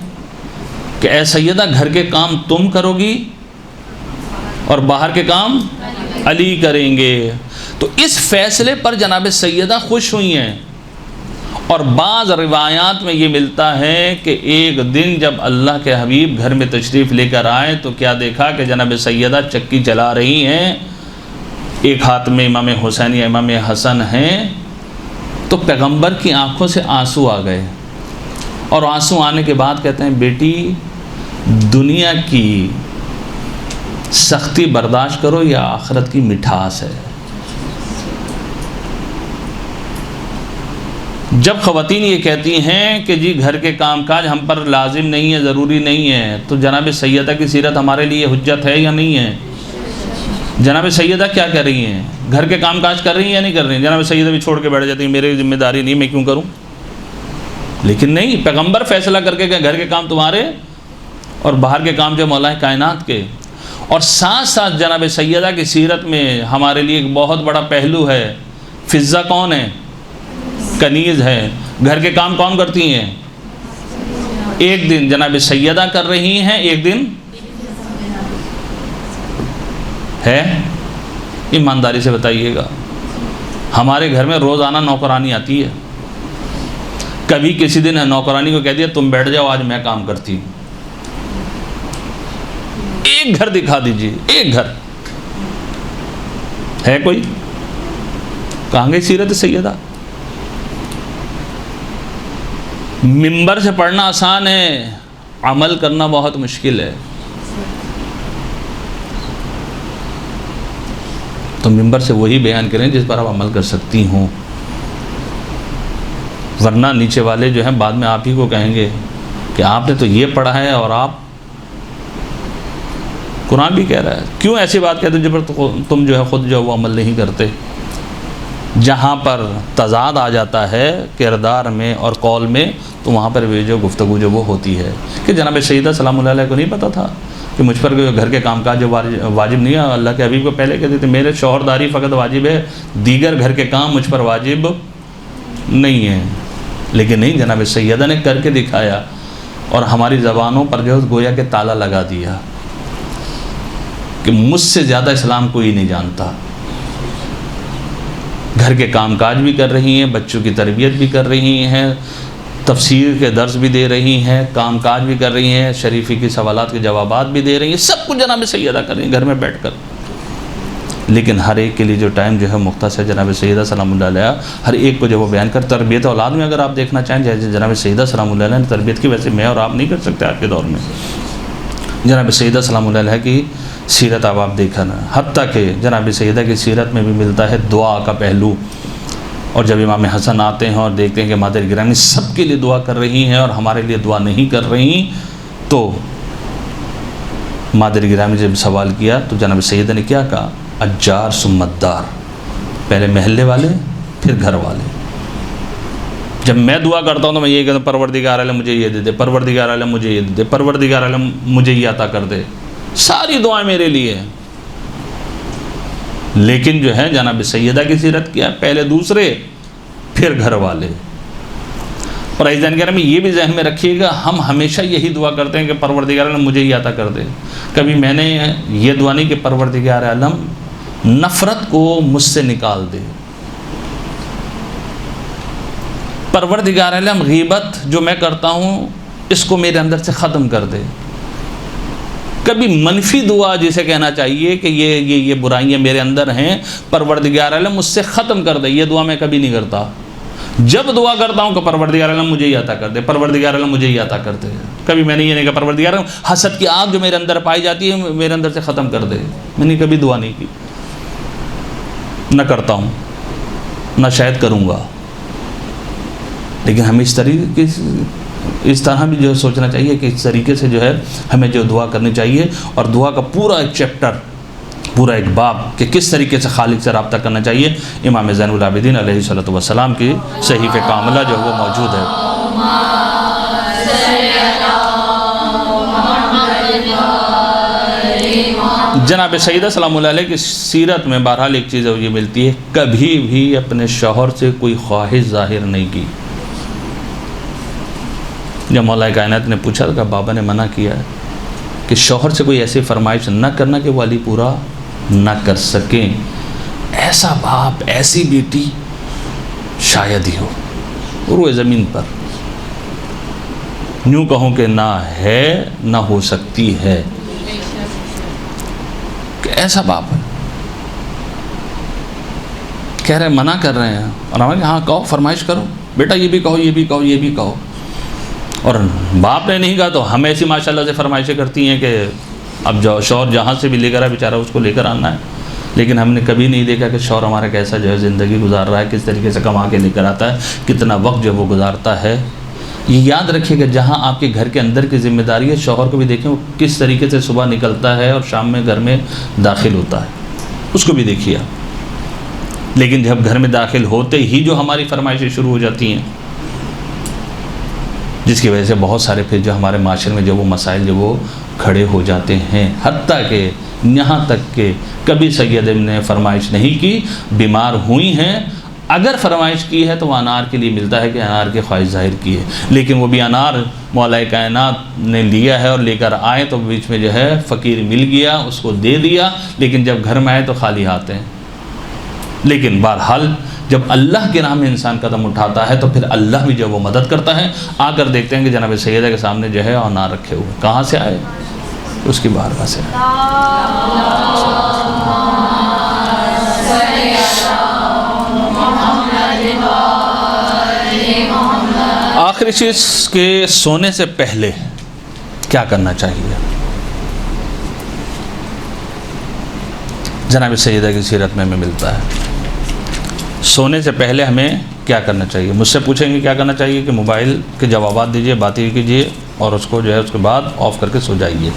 کہ اے سیدہ گھر کے کام تم کرو گی اور باہر کے کام علی کریں گے۔ تو اس فیصلے پر جناب سیدہ خوش ہوئی ہیں، اور بعض روایات میں یہ ملتا ہے کہ ایک دن جب اللہ کے حبیب گھر میں تشریف لے کر آئے تو کیا دیکھا کہ جناب سیدہ چکی چلا رہی ہیں، ایک ہاتھ میں امام حسین یا امام حسن ہیں، تو پیغمبر کی آنکھوں سے آنسو آ گئے، اور آنسو آنے کے بعد کہتے ہیں بیٹی دنیا کی سختی برداشت کرو یا آخرت کی مٹھاس ہے۔ جب خواتین یہ کہتی ہیں کہ جی گھر کے کام کاج ہم پر لازم نہیں ہے، ضروری نہیں ہے، تو جناب سیدہ کی سیرت ہمارے لیے حجت ہے یا نہیں ہے؟ جناب سیدہ کیا کر رہی ہیں؟ گھر کے کام کاج کر رہی ہیں یا نہیں کر رہی ہیں؟ جناب سیدہ بھی چھوڑ کے بیٹھ جاتی ہیں، میری ذمہ داری نہیں، میں کیوں کروں؟ لیکن نہیں، پیغمبر فیصلہ کر کے کہ گھر کے کام تمہارے اور باہر کے کام جو مولا کائنات کے۔ اور ساتھ ساتھ جناب سیدہ کی سیرت میں ہمارے لیے ایک بہت بڑا پہلو ہے، فضہ کون ہے؟ کنیز ہے۔ گھر کے کام کون کرتی ہیں؟ ایک دن جناب سیدہ کر رہی ہیں، ایک دن ہے۔ ایمانداری سے بتائیے گا، ہمارے گھر میں روزانہ نوکرانی آتی ہے، کبھی کسی دن نوکرانی کو کہہ دیا تم بیٹھ جاؤ آج میں کام کرتی ہوں؟ ایک گھر دکھا دیجیے، ایک گھر ہے کوئی؟ کہاں گئی سیرت سیدہ؟ منبر سے پڑھنا آسان ہے، عمل کرنا بہت مشکل ہے۔ تو منبر سے وہی بیان کریں جس پر آپ عمل کر سکتی ہوں، ورنہ نیچے والے جو ہیں بعد میں آپ ہی کو کہیں گے کہ آپ نے تو یہ پڑھا ہے اور آپ، قرآن بھی کہہ رہا ہے، کیوں ایسی بات کہتے ہیں جب تم جو ہے خود جو وہ عمل نہیں کرتے؟ جہاں پر تضاد آ جاتا ہے کردار میں اور قول میں، تو وہاں پر بھی جو گفتگو جو وہ ہوتی ہے کہ جناب سیدہ سلام اللہ علیہ کو نہیں پتہ تھا کہ مجھ پر گھر کے کام کاج جو واجب نہیں ہے؟ اللہ کے حبیب کو پہلے کہتے تھے میرے شوہرداری فقط واجب ہے، دیگر گھر کے کام مجھ پر واجب نہیں ہے۔ لیکن نہیں، جناب سیدہ نے کر کے دکھایا اور ہماری زبانوں پر جو گویا کہ تالا لگا دیا کہ مجھ سے زیادہ اسلام کوئی نہیں جانتا۔ گھر کے کام کاج بھی کر رہی ہیں، بچوں کی تربیت بھی کر رہی ہیں، تفسیر کے درس بھی دے رہی ہیں، کام کاج بھی کر رہی ہیں، شریفی کی سوالات کے جوابات بھی دے رہی ہیں، سب کچھ جناب سیدہ کر رہی ہیں گھر میں بیٹھ کر۔ لیکن ہر ایک کے لیے جو ٹائم جو ہے مختص ہے، جناب سیدہ سلام اللہ علیہ ہر ایک کو جو وہ بیان کر، تربیت اولاد میں اگر آپ دیکھنا چاہیں جیسے جناب سیدہ سلام اللہ علیہ نے تربیت کی، ویسے میں اور آپ نہیں کر سکتے آج کے دور میں۔ جناب سیدہ سلام اللہ علیہ کی سیرت آپ دیکھا نا، حتیٰ کہ جناب سیدہ کی سیرت میں بھی ملتا ہے دعا کا پہلو۔ اور جب امام حسن آتے ہیں اور دیکھتے ہیں کہ مادر گرامی سب کے لیے دعا کر رہی ہیں اور ہمارے لیے دعا نہیں کر رہی، تو مادر گرامی جب سوال کیا تو جناب سیدہ نے کیا کہا؟ اجار ثم الدار، پہلے محلے والے پھر گھر والے۔ جب میں دعا کرتا ہوں تو میں یہ کہتا ہوں پروردگار عالم مجھے یہ دے دے، پروردگار عالم مجھے یہ دے دے، پروردگار عالم مجھے یہ عطا کر دے، ساری دعائیں میرے لیے ہیں۔ لیکن جو ہے جناب سیدہ کی سیرت کیا؟ پہلے دوسرے پھر گھر والے۔ اور عزیزان کرام یہ بھی ذہن میں رکھیے گا، ہم ہمیشہ یہی دعا کرتے ہیں کہ پروردگار عالم مجھے یہ عطا کر دے، کبھی میں نے یہ دعا نہیں کہ پروردگار عالم نفرت کو مجھ سے نکال دے، پروردگار عالم غیبت جو میں کرتا ہوں اس کو میرے اندر سے ختم کر دے۔ کبھی منفی دعا جسے کہنا چاہیے کہ یہ برائیاں میرے اندر ہیں، پروردگار عالم مجھ سے ختم کر دے، یہ دعا میں کبھی نہیں کرتا۔ جب دعا کرتا ہوں کہ پروردگار عالم مجھے یہ عطا کر دے، پروردگار عالم مجھے یہ عطا کر دے، کبھی میں نے یہ نہیں کہا پروردگار عالم حسد کی آگ جو میرے اندر پائی جاتی ہے میرے اندر سے ختم کر دے، میں نے کبھی دعا نہیں کی، نہ کرتا ہوں، نہ شاید کروں گا۔ لیکن ہمیں اس طرح بھی جو سوچنا چاہیے کہ اس طریقے سے جو ہے ہمیں جو دعا کرنی چاہیے، اور دعا کا پورا ایک چیپٹر، پورا ایک باب کہ کس طریقے سے خالق سے رابطہ کرنا چاہیے، امام زین العابدین علیہ الصلوۃ والسلام کی صحیفہ کاملہ جو وہ موجود ہے۔ جناب سیدہ سلام اللہ علیہ کی سیرت میں بہرحال ایک چیز یہ ملتی ہے، کبھی بھی اپنے شوہر سے کوئی خواہش ظاہر نہیں کی۔ جب مولا کائنات نے پوچھا کہ بابا نے منع کیا ہے کہ شوہر سے کوئی ایسی فرمائش نہ کرنا کہ وہ علی پورا نہ کر سکیں، ایسا باپ ایسی بیٹی شاید ہی ہو روئے زمین پر، یوں کہوں کہ نہ ہے نہ ہو سکتی ہے کہ ایسا باپ ہے، کہہ رہے منع کر رہے ہیں اور ہمارے ہاں کہو، فرمائش کرو بیٹا، یہ بھی کہو یہ بھی کہو یہ بھی کہو، اور باپ نے نہیں کہا تو ہم ایسی ماشاءاللہ سے فرمائشیں کرتی ہیں کہ اب جو شوہر جہاں سے بھی لے کر آئے بیچارہ اس کو لے کر آنا ہے، لیکن ہم نے کبھی نہیں دیکھا کہ شوہر ہمارا کیسا جو ہے زندگی گزار رہا ہے، کس طریقے سے کما کے لے کر آتا ہے، کتنا وقت جو وہ گزارتا ہے۔ یہ یاد رکھیے کہ جہاں آپ کے گھر کے اندر کی ذمہ داری ہے، شوہر کو بھی دیکھیں وہ کس طریقے سے صبح نکلتا ہے اور شام میں گھر میں داخل ہوتا ہے، اس کو بھی دیکھیے آپ۔ لیکن جب گھر میں داخل ہوتے ہی جو ہماری فرمائشیں شروع ہو جاتی ہیں، جس کی وجہ سے بہت سارے پھر جو ہمارے معاشرے میں جو وہ مسائل جو وہ کھڑے ہو جاتے ہیں، حتیٰ کہ یہاں تک کہ کبھی سیدہ نے فرمائش نہیں کی، بیمار ہوئی ہیں، اگر فرمائش کی ہے تو وہ انار کے لیے ملتا ہے کہ انار کی خواہش ظاہر کی ہے، لیکن وہ بھی انار مولا کائنات نے لیا ہے اور لے کر آئے تو بیچ میں جو ہے فقیر مل گیا، اس کو دے دیا، لیکن جب گھر میں آئے تو خالی ہاتھ ہیں۔ لیکن بہرحال جب اللہ کے راہ میں انسان قدم اٹھاتا ہے تو پھر اللہ بھی جب وہ مدد کرتا ہے، آ کر دیکھتے ہیں کہ جناب سیدہ کے سامنے جو ہے انار رکھے ہوئے، کہاں سے آئے؟ اس کی بارگاہ سے۔ آخری چیز کہ سونے سے پہلے کیا کرنا چاہیے؟ جناب سیدہ کی سیرت میں ہمیں ملتا ہے سونے سے پہلے ہمیں کیا کرنا چاہیے۔ مجھ سے پوچھیں گے کیا کرنا چاہیے کہ موبائل کے جوابات دیجئے، باتیں کیجئے اور اس کو جو ہے اس کے بعد آف کر کے سو جائیے۔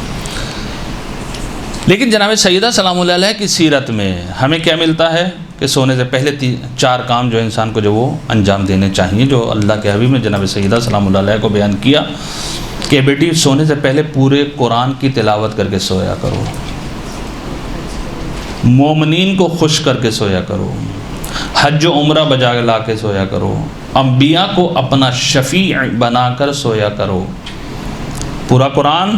لیکن جناب سیدہ سلام اللہ علیہ کی سیرت میں ہمیں کیا ملتا ہے کہ سونے سے پہلے 4 کام جو انسان کو جو وہ انجام دینے چاہیے، جو اللہ کے حبیب نے جناب سیدہ سلام اللہ علیہ کو بیان کیا کہ بیٹی سونے سے پہلے پورے قرآن کی تلاوت کر کے سویا کرو، مومنین کو خوش کر کے سویا کرو، حج و عمرہ بجا لا کے سویا کرو، انبیاء کو اپنا شفیع بنا کر سویا کرو۔ پورا قرآن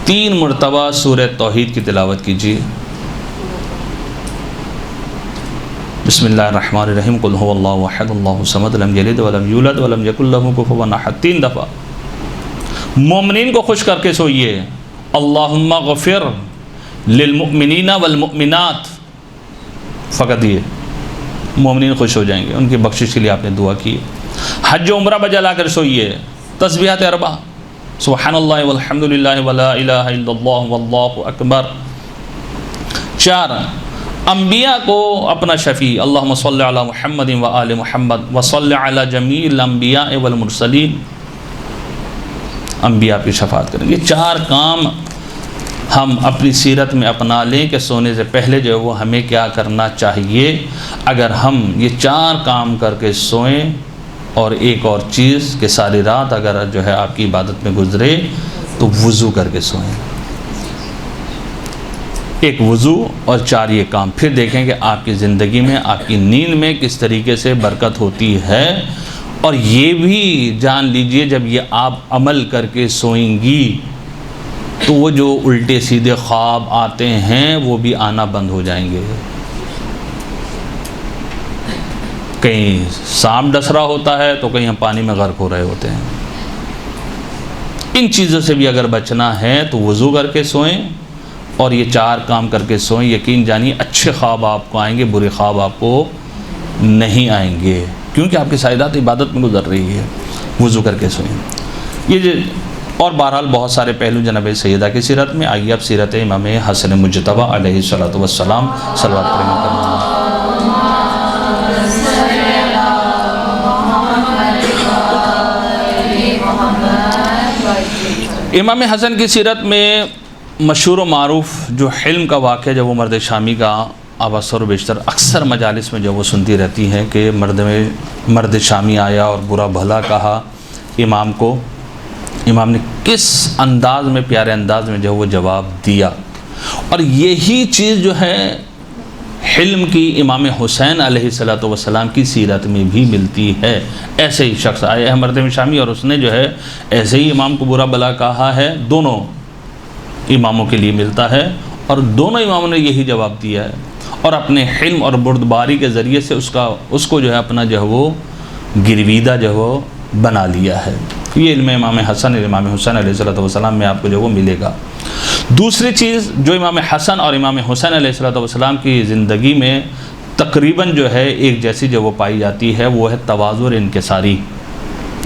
3 مرتبہ سورہ توحید کی تلاوت کیجیے۔ بسم اللہ الرحمن الرحیم، قل هو اللہ احد اللہ الصمد لم یلد ولم یولد ولم یکن لہ کفوا احد، 3 دفعہ۔ مومنین کو خوش کر کے سوئیے، اللہم اغفر للمؤمنین والمؤمنات، فقط یہ مومنین خوش ہو جائیں گے، ان کی بخشش کے لیے آپ نے دعا کی۔ حج و عمرہ بجا لا کر سوئیے، تسبیحات 4، سبحان اللہ والحمد للہ ولا الہ الا اللہ واللہ اکبر۔ 4 انبیاء کو اپنا شفیع، اللہم صلی علی محمد و آل محمد وصلی علی جمیع الانبیاء والمرسلین، انبیاء کی شفاعت کریں۔ یہ 4 کام ہم اپنی سیرت میں اپنا لیں کہ سونے سے پہلے جو ہے وہ ہمیں کیا کرنا چاہیے۔ اگر ہم یہ 4 کام کر کے سوئیں، اور ایک اور چیز کہ ساری رات اگر جو ہے آپ کی عبادت میں گزرے تو وضو کر کے سوئیں، ایک وضو اور 4 یہ کام، پھر دیکھیں کہ آپ کی زندگی میں آپ کی نیند میں کس طریقے سے برکت ہوتی ہے۔ اور یہ بھی جان لیجئے جب یہ آپ عمل کر کے سوئیں گی تو وہ جو الٹے سیدھے خواب آتے ہیں وہ بھی آنا بند ہو جائیں گے۔ کہیں سانپ ڈس رہا ہوتا ہے تو کہیں ہم پانی میں غرق ہو رہے ہوتے ہیں۔ ان چیزوں سے بھی اگر بچنا ہے تو وضو کر کے سوئیں اور یہ 4 کام کر کے سوئیں، یقین جانیے اچھے خواب آپ کو آئیں گے، برے خواب آپ کو نہیں آئیں گے، کیونکہ آپ کی سائدات عبادت میں گزر رہی ہے۔ وضو کر کے سوئیں۔ یہ اور بہرحال بہت سارے پہلو جناب سیدہ کی سیرت میں۔ آئیے اب سیرت امام حسن مجتبی علیہ السلام صلوات کریں۔ امام حسن کی سیرت میں مشہور و معروف جو حلم کا واقعہ جب وہ مرد شامی کا آپ اکثر و بیشتر اکثر مجالس میں جب وہ سنتی رہتی ہیں کہ مرد شامی آیا اور برا بھلا کہا امام کو، امام نے کس انداز میں، پیارے انداز میں جو وہ جواب دیا۔ اور یہی چیز جو ہے حلم کی امام حسین علیہ السلام کی سیرت میں بھی ملتی ہے۔ ایسے ہی شخص آئے ہیں مرد شامی اور اس نے جو ہے ایسے ہی امام کو برا بھلا کہا ہے، دونوں اماموں کے لیے ملتا ہے اور دونوں اماموں نے یہی جواب دیا ہے، اور اپنے حلم اور بردباری کے ذریعے سے اس کو جو ہے اپنا جو ہے وہ گرویدہ جو ہے وہ بنا لیا ہے۔ یہ علم امام حسن امام حسین علیہ السلام میں آپ کو جو وہ ملے گا۔ دوسری چیز جو امام حسن اور امام حسین علیہ السلام کی زندگی میں تقریباً جو ہے ایک جیسی جو وہ پائی جاتی ہے وہ ہے تواضع اور انکساری۔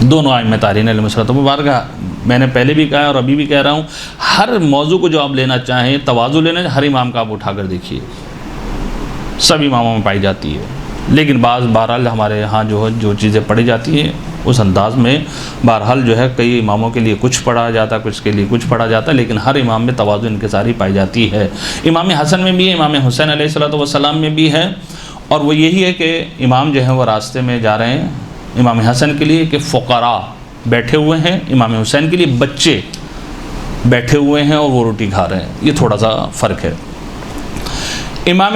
دونوں ائمہ طاہرین علیہ الصلوۃ والسلام، میں نے پہلے بھی کہا اور ابھی بھی کہہ رہا ہوں، ہر موضوع کو جو آپ لینا چاہیں، تواضع لینا، ہر امام کا آپ اٹھا کر دیکھیے، سب اماموں میں پائی جاتی ہے، لیکن بہرحال ہمارے یہاں جو چیزیں پڑھی جاتی ہیں اس انداز میں بہرحال جو ہے کئی اماموں کے لیے کچھ پڑھا جاتا ہے، کچھ کے لیے کچھ پڑھا جاتا ہے، لیکن ہر امام میں تواضع انکساری پائی جاتی ہے۔ امام حسن میں بھی ہے، امام حسین علیہ السلام میں بھی ہے، اور وہ یہی ہے کہ امام جو ہیں وہ راستے میں جا رہے ہیں، امام حسن کے لیے کہ فقراء بیٹھے ہوئے ہیں، امام حسین کے لیے بچے بیٹھے ہوئے ہیں اور وہ روٹی کھا رہے ہیں، یہ تھوڑا سا فرق ہے۔ امام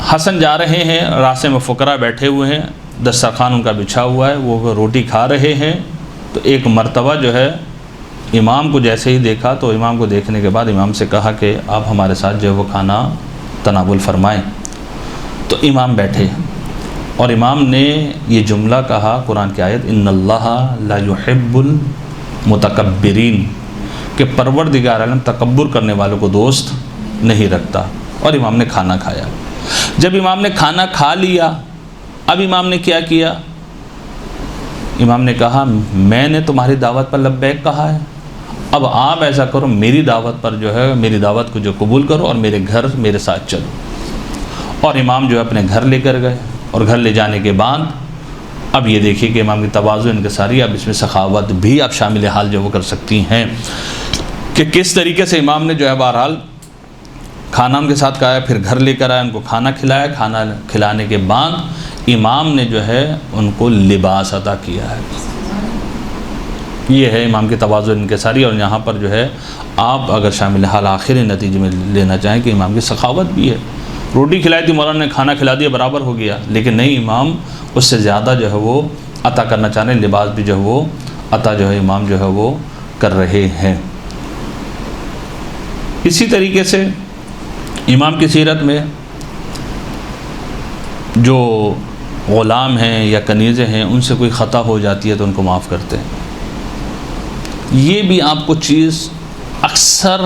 حسن جا رہے ہیں، راستے میں فقراء بیٹھے ہوئے ہیں، دسترخوان ان کا بچھا ہوا ہے، وہ روٹی کھا رہے ہیں، تو ایک مرتبہ جو ہے امام کو جیسے ہی دیکھا تو امام کو دیکھنے کے بعد امام سے کہا کہ آپ ہمارے ساتھ جو ہے وہ کھانا تناول فرمائیں، تو امام بیٹھے اور امام نے یہ جملہ کہا، قرآن کی آیت ان اللہ لا يحب المتکبرین، کہ پروردگار عالم تکبر کرنے والوں کو دوست نہیں رکھتا، اور امام نے کھانا کھایا۔ جب امام نے کھانا کھا لیا، اب امام نے کیا کیا؟ امام نے کہا میں نے تمہاری دعوت پر لبیک کہا ہے، اب آپ ایسا کرو میری دعوت پر جو ہے میری دعوت کو جو قبول کرو اور میرے گھر میرے ساتھ چلو۔ اور امام جو ہے اپنے گھر لے کر گئے، اور گھر لے جانے کے بعد اب یہ دیکھیے کہ امام کی تواضع انکساری، اب اس میں سخاوت بھی آپ شامل حال جو وہ کر سکتی ہیں کہ کس طریقے سے امام نے جو ہے بہرحال کھانا ان کے ساتھ کھایا، پھر گھر لے کر آیا، ان کو کھانا کھلایا، کھانا کھلانے کے بعد امام نے جو ہے ان کو لباس عطا کیا ہے۔ یہ ہے امام کی تواضع انکساری، اور یہاں پر جو ہے آپ اگر شامل حال آخری نتیجے میں لینا چاہیں کہ امام کی سخاوت بھی ہے۔ روٹی کھلائی تھی مولانا نے، کھانا کھلا دیا، برابر ہو گیا، لیکن نہیں، امام اس سے زیادہ جو ہے وہ عطا کرنا چاہ رہے ہیں، لباس بھی جو ہے وہ عطا جو ہے امام جو ہے وہ کر رہے ہیں۔ اسی طریقے سے امام کی سیرت میں جو غلام ہیں یا کنیزیں ہیں ان سے کوئی خطا ہو جاتی ہے تو ان کو معاف کرتے ہیں۔ یہ بھی آپ کو چیز اکثر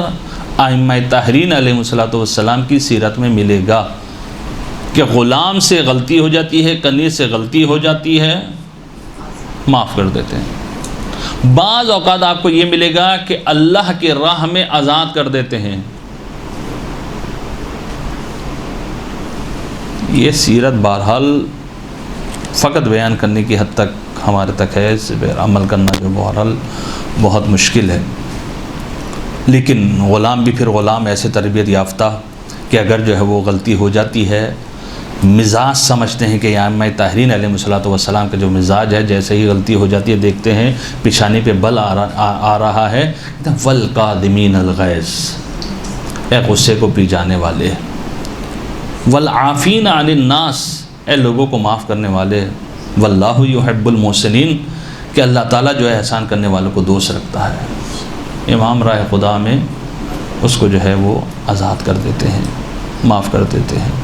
ائمہ طاہرین علیہ السلام کی سیرت میں ملے گا کہ غلام سے غلطی ہو جاتی ہے، کنیز سے غلطی ہو جاتی ہے، معاف کر دیتے ہیں۔ بعض اوقات آپ کو یہ ملے گا کہ اللہ کی راہ میں آزاد کر دیتے ہیں۔ یہ سیرت بہرحال فقط بیان کرنے کی حد تک ہمارے تک ہے، اس پہ عمل کرنا جو بہرحال بہت مشکل ہے، لیکن غلام بھی پھر غلام ایسے تربیت یافتہ کہ اگر جو ہے وہ غلطی ہو جاتی ہے، مزاج سمجھتے ہیں کہ ائمہ طاہرین علیہ السلام کا جو مزاج ہے، جیسے ہی غلطی ہو جاتی ہے دیکھتے ہیں پیشانی پہ بل آ رہا ہے، وَالْقَادِمِينَ الْغَيْظَ، اے غصے کو پی جانے والے، وَالْعَافِينَ عَنِ النَّاسِ، اے لوگوں کو معاف کرنے والے، وَاللَّهُ يُحِبُّ الْمُحْسِنِينَ، کہ اللہ تعالیٰ جو ہے احسان کرنے والوں کو دوست رکھتا ہے۔ امام راہ خدا میں اس کو جو ہے وہ آزاد کر دیتے ہیں، معاف کر دیتے ہیں۔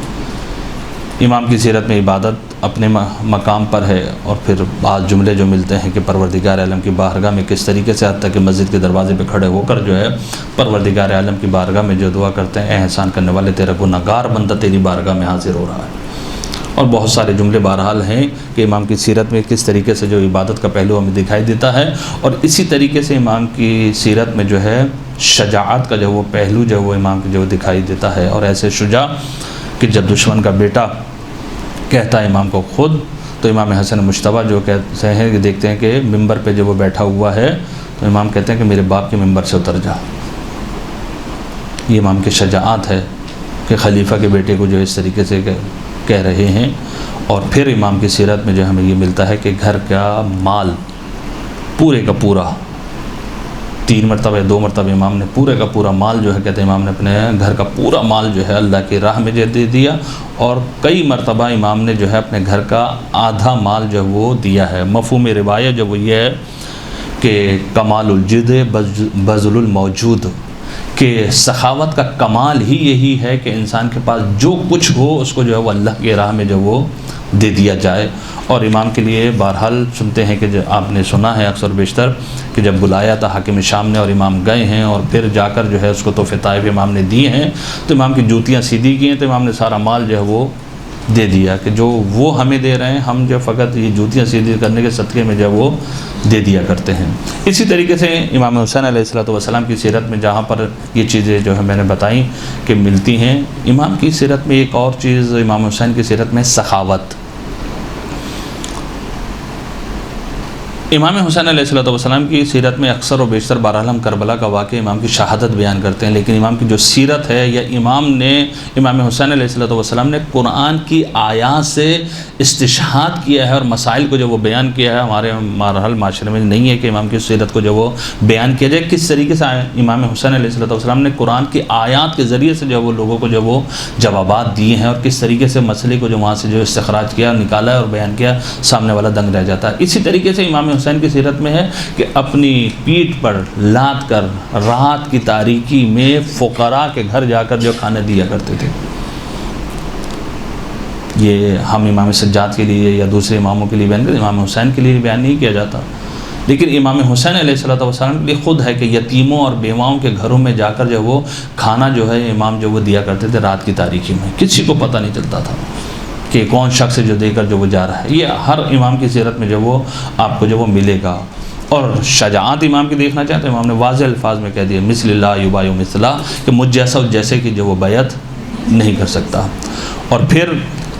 امام کی سیرت میں عبادت اپنے مقام پر ہے، اور پھر بعض جملے جو ملتے ہیں کہ پروردگار عالم کی بارگاہ میں کس طریقے سے، حتیٰ کہ مسجد کے دروازے پہ کھڑے ہو کر جو ہے پروردگار عالم کی بارگاہ میں جو دعا کرتے ہیں، اے احسان کرنے والے تیرا گنہگار بندہ تیری بارگاہ میں حاضر ہو رہا ہے۔ اور بہت سارے جملے بہرحال ہیں کہ امام کی سیرت میں کس طریقے سے جو عبادت کا پہلو ہمیں دکھائی دیتا ہے، اور اسی طریقے سے امام کی سیرت میں جو ہے شجاعت کا جو وہ پہلو جو وہ امام کی جو دکھائی دیتا ہے، اور ایسے شجاع کہ جب دشمن کا بیٹا کہتا ہے امام کو خود، تو امام حسن مجتبیٰ جو کہتے ہیں کہ دیکھتے ہیں کہ ممبر پہ جب وہ بیٹھا ہوا ہے تو امام کہتے ہیں کہ میرے باپ کے ممبر سے اتر جا۔ یہ امام کی شجاعت ہے کہ خلیفہ کے بیٹے کو جو اس طریقے سے کہہ رہے ہیں۔ اور پھر امام کی سیرت میں جو ہمیں یہ ملتا ہے کہ گھر کا مال پورے کا پورا 3 مرتبہ 2 مرتبہ امام نے پورے کا پورا مال جو ہے کہتے ہیں امام نے اپنے گھر کا پورا مال جو ہے اللہ کی راہ میں دے دیا، اور کئی مرتبہ امام نے جو ہے اپنے گھر کا آدھا مال جو وہ دیا ہے۔ مفہوم روایت جو وہ یہ ہے کہ کمال الجد بذل الموجود، کہ سخاوت کا کمال ہی یہی ہے کہ انسان کے پاس جو کچھ ہو اس کو جو ہے وہ اللہ کی راہ میں جو وہ دے دیا جائے۔ اور امام کے لیے بہرحال سنتے ہیں کہ آپ نے سنا ہے اکثر بیشتر کہ جب بلایا تھا حاکم شام نے اور امام گئے ہیں، اور پھر جا کر جو ہے اس کو تحفے طائف امام نے دیے ہیں، تو امام کی جوتیاں سیدھی کی ہیں، تو امام نے سارا مال جو ہے وہ دے دیا کہ جو وہ ہمیں دے رہے ہیں ہم جو فقط یہ جوتیاں سیدھی کرنے کے صدقے میں جب وہ دے دیا کرتے ہیں۔ اسی طریقے سے امام حسین علیہ السلام کی سیرت میں جہاں پر یہ چیزیں جو ہے میں نے بتائیں کہ ملتی ہیں، امام کی سیرت میں ایک اور چیز امام حسین کی سیرت میں سخاوت۔ امام حسین علیہ السلام کی سیرت میں اکثر و بیشتر بہرحال ہم کربلا کا واقعہ امام کی شہادت بیان کرتے ہیں، لیکن امام کی جو سیرت ہے یا امام حسین علیہ السلام نے قرآن کی آیات سے استشہاد کیا ہے اور مسائل کو جو وہ بیان کیا ہے، ہمارے بہرحال معاشرے میں نہیں ہے کہ امام کی سیرت کو جو وہ بیان کیا جائے۔ کس طریقے سے امام حسین علیہ السلام نے قرآن کی آیات کے ذریعے سے جو وہ لوگوں کو جو وہ جوابات دیے ہیں اور کس طریقے سے مسئلے کو جو وہاں سے جو استخراج کیا، نکالا ہے اور بیان کیا، سامنے والا دنگ رہ جاتا ہے۔ اسی طریقے سے امام حسین کی سیرت میں ہے کہ اپنی پیٹھ پر لاد کر رات کی تاریکی میں فقراء کے گھر جا کر جو کھانا دیا کرتے تھے۔ یہ ہم امام سجاد کے لیے یا دوسرے اماموں کے لیے بیان کرتے، امام حسین کے لیے بیان نہیں کیا جاتا، لیکن امام حسین علیہ السلام کے لیے خود ہے کہ یتیموں اور بیواؤں کے گھروں میں جا کر جو وہ کھانا جو ہے امام جو وہ دیا کرتے تھے رات کی تاریکی میں، کسی کو پتہ نہیں چلتا تھا کہ کون شخص جو دے کر جو وہ جا رہا ہے۔ یہ ہر امام کی سیرت میں جو وہ آپ کو جو وہ ملے گا۔ اور شجاعت امام کی دیکھنا چاہتے ہیں، امام نے واضح الفاظ میں کہہ دیا مثل اللہ یبایع مثلہ، کہ مجھ جیسا اس جیسے کی جو وہ بیعت نہیں کر سکتا۔ اور پھر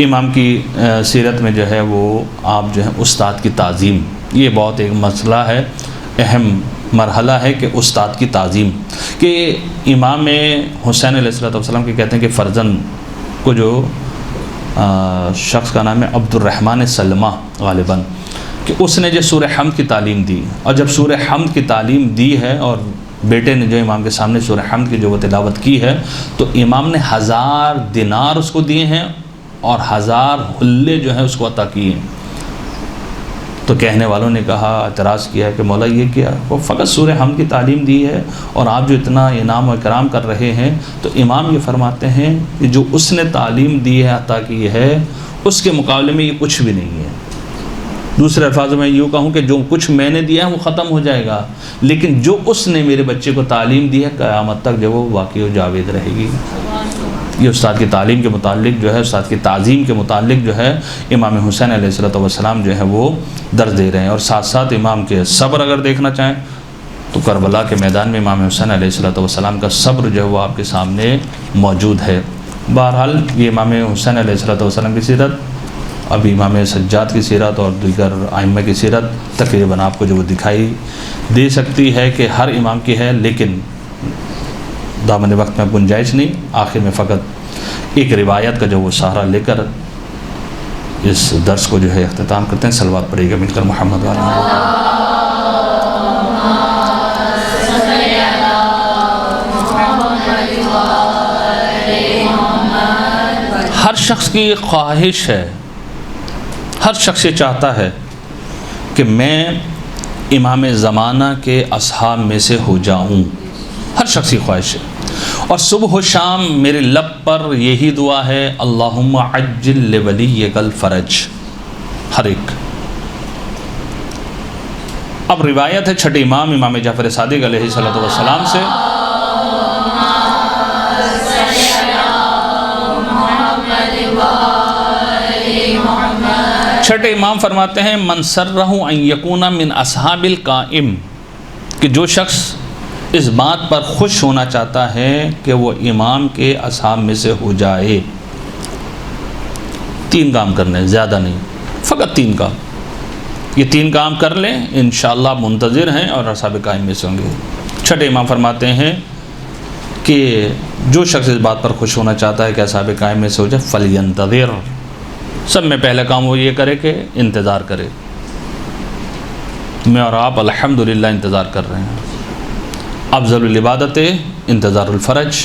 امام کی سیرت میں جو ہے وہ آپ جو ہے استاد کی تعظیم، یہ بہت ایک مسئلہ ہے، اہم مرحلہ ہے کہ استاد کی تعظیم، کہ امام حسین علیہ السلام کے کہتے ہیں کہ فرزند کو جو شخص کا نام ہے عبد الرحمن سلمہ غالباً، کہ اس نے جو سورہ حمد کی تعلیم دی، اور جب سورہ حمد کی تعلیم دی ہے اور بیٹے نے جو امام کے سامنے سورہ حمد کی جو وہ تلاوت کی ہے، تو امام نے 1000 دینار اس کو دیے ہیں اور 1000 حلے جو ہیں اس کو عطا کیے ہیں۔ تو کہنے والوں نے کہا، اعتراض کیا کہ مولا یہ کیا، وہ فقط سورہ حمد کی تعلیم دی ہے اور آپ جو اتنا انعام و اکرام کر رہے ہیں۔ تو امام یہ فرماتے ہیں کہ جو اس نے تعلیم دی ہے، عطا کی ہے، اس کے مقابلے میں یہ کچھ بھی نہیں ہے۔ دوسرے الفاظوں میں یوں کہوں کہ جو کچھ میں نے دیا ہے وہ ختم ہو جائے گا، لیکن جو اس نے میرے بچے کو تعلیم دی ہے قیامت تک جو وہ باقی و جاوید رہے گی۔ یہ استاد کی تعلیم کے متعلق جو ہے، استاد کی تعظیم کے متعلق جو ہے امام حسین علیہ السلام جو ہے وہ درس دے رہے ہیں۔ اور ساتھ ساتھ امام کے صبر اگر دیکھنا چاہیں تو کربلا کے میدان میں امام حسین علیہ السلام کا صبر جو ہے وہ آپ کے سامنے موجود ہے۔ بہرحال یہ امام حسین علیہ السلام کی سیرت، ابھی امام سجاد کی سیرت اور دیگر ائمہ کی سیرت تقریباً آپ کو جو وہ دکھائی دے سکتی ہے کہ ہر امام کی ہے، لیکن دامن وقت میں گنجائش نہیں۔ آخر میں فقط ایک روایت کا جو وہ سہارا لے کر اس درس کو جو ہے اختتام کرتے ہیں۔ صلوات پڑھیے گا مل کر محمد وعلی ہر شخص کی خواہش ہے، ہر شخص یہ چاہتا ہے کہ میں امام زمانہ کے اصحاب میں سے ہو جاؤں، ہر شخص کی خواہش ہے۔ اور صبح و شام میرے لب پر یہی دعا ہے، اللہم عجل لولیک الفرج، ہر ایک۔ اب روایت ہے چھٹے امام امام جعفر صادق علیہ السلام سے، چھٹے امام فرماتے ہیں من سرہ ان یکون من اصحاب القائم، کہ جو شخص اس بات پر خوش ہونا چاہتا ہے کہ وہ امام کے اصحاب میں سے ہو جائے، 3 کام کرنے، زیادہ نہیں، فقط 3 کام، یہ 3 کام کر لیں انشاءاللہ منتظر ہیں اور اصحاب قائم میں سے ہوں گے۔ چھٹے امام فرماتے ہیں کہ جو شخص اس بات پر خوش ہونا چاہتا ہے کہ اصحاب قائم میں سے ہو جائے فَلْيَنْتَظِرْ، سب میں پہلا کام وہ یہ کرے کہ انتظار کرے۔ میں اور آپ الحمدللہ انتظار کر رہے ہیں۔ افضل العبادت انتظار الفرج،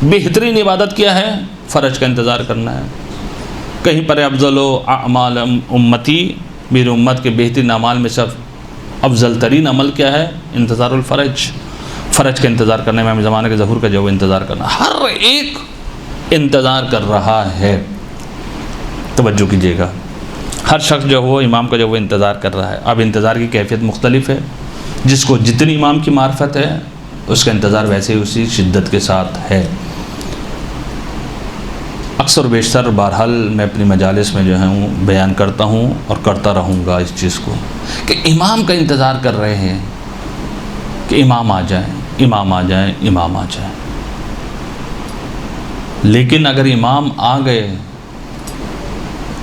بہترین عبادت کیا ہے؟ فرج کا انتظار کرنا ہے۔ کہیں پر افضل اعمال امتی، میری امت کے بہترین اعمال میں سے افضل ترین عمل کیا ہے؟ انتظار الفرج، فرج کا انتظار کرنا، امام زمانہ کے ظہور کا جو انتظار کرنا، ہر ایک انتظار کر رہا ہے۔ توجہ کیجیے گا، ہر شخص جو وہ امام کا جو وہ انتظار کر رہا ہے۔ اب انتظار کی کیفیت مختلف ہے، جس کو جتنی امام کی معرفت ہے اس کا انتظار ویسے ہی اسی شدت کے ساتھ ہے۔ اکثر و بیشتر بہرحال میں اپنی مجالس میں جو ہوں بیان کرتا ہوں اور کرتا رہوں گا اس چیز کو کہ امام کا انتظار کر رہے ہیں کہ امام آ جائیں، امام آ جائیں، امام آ جائیں۔ لیکن اگر امام آ گئے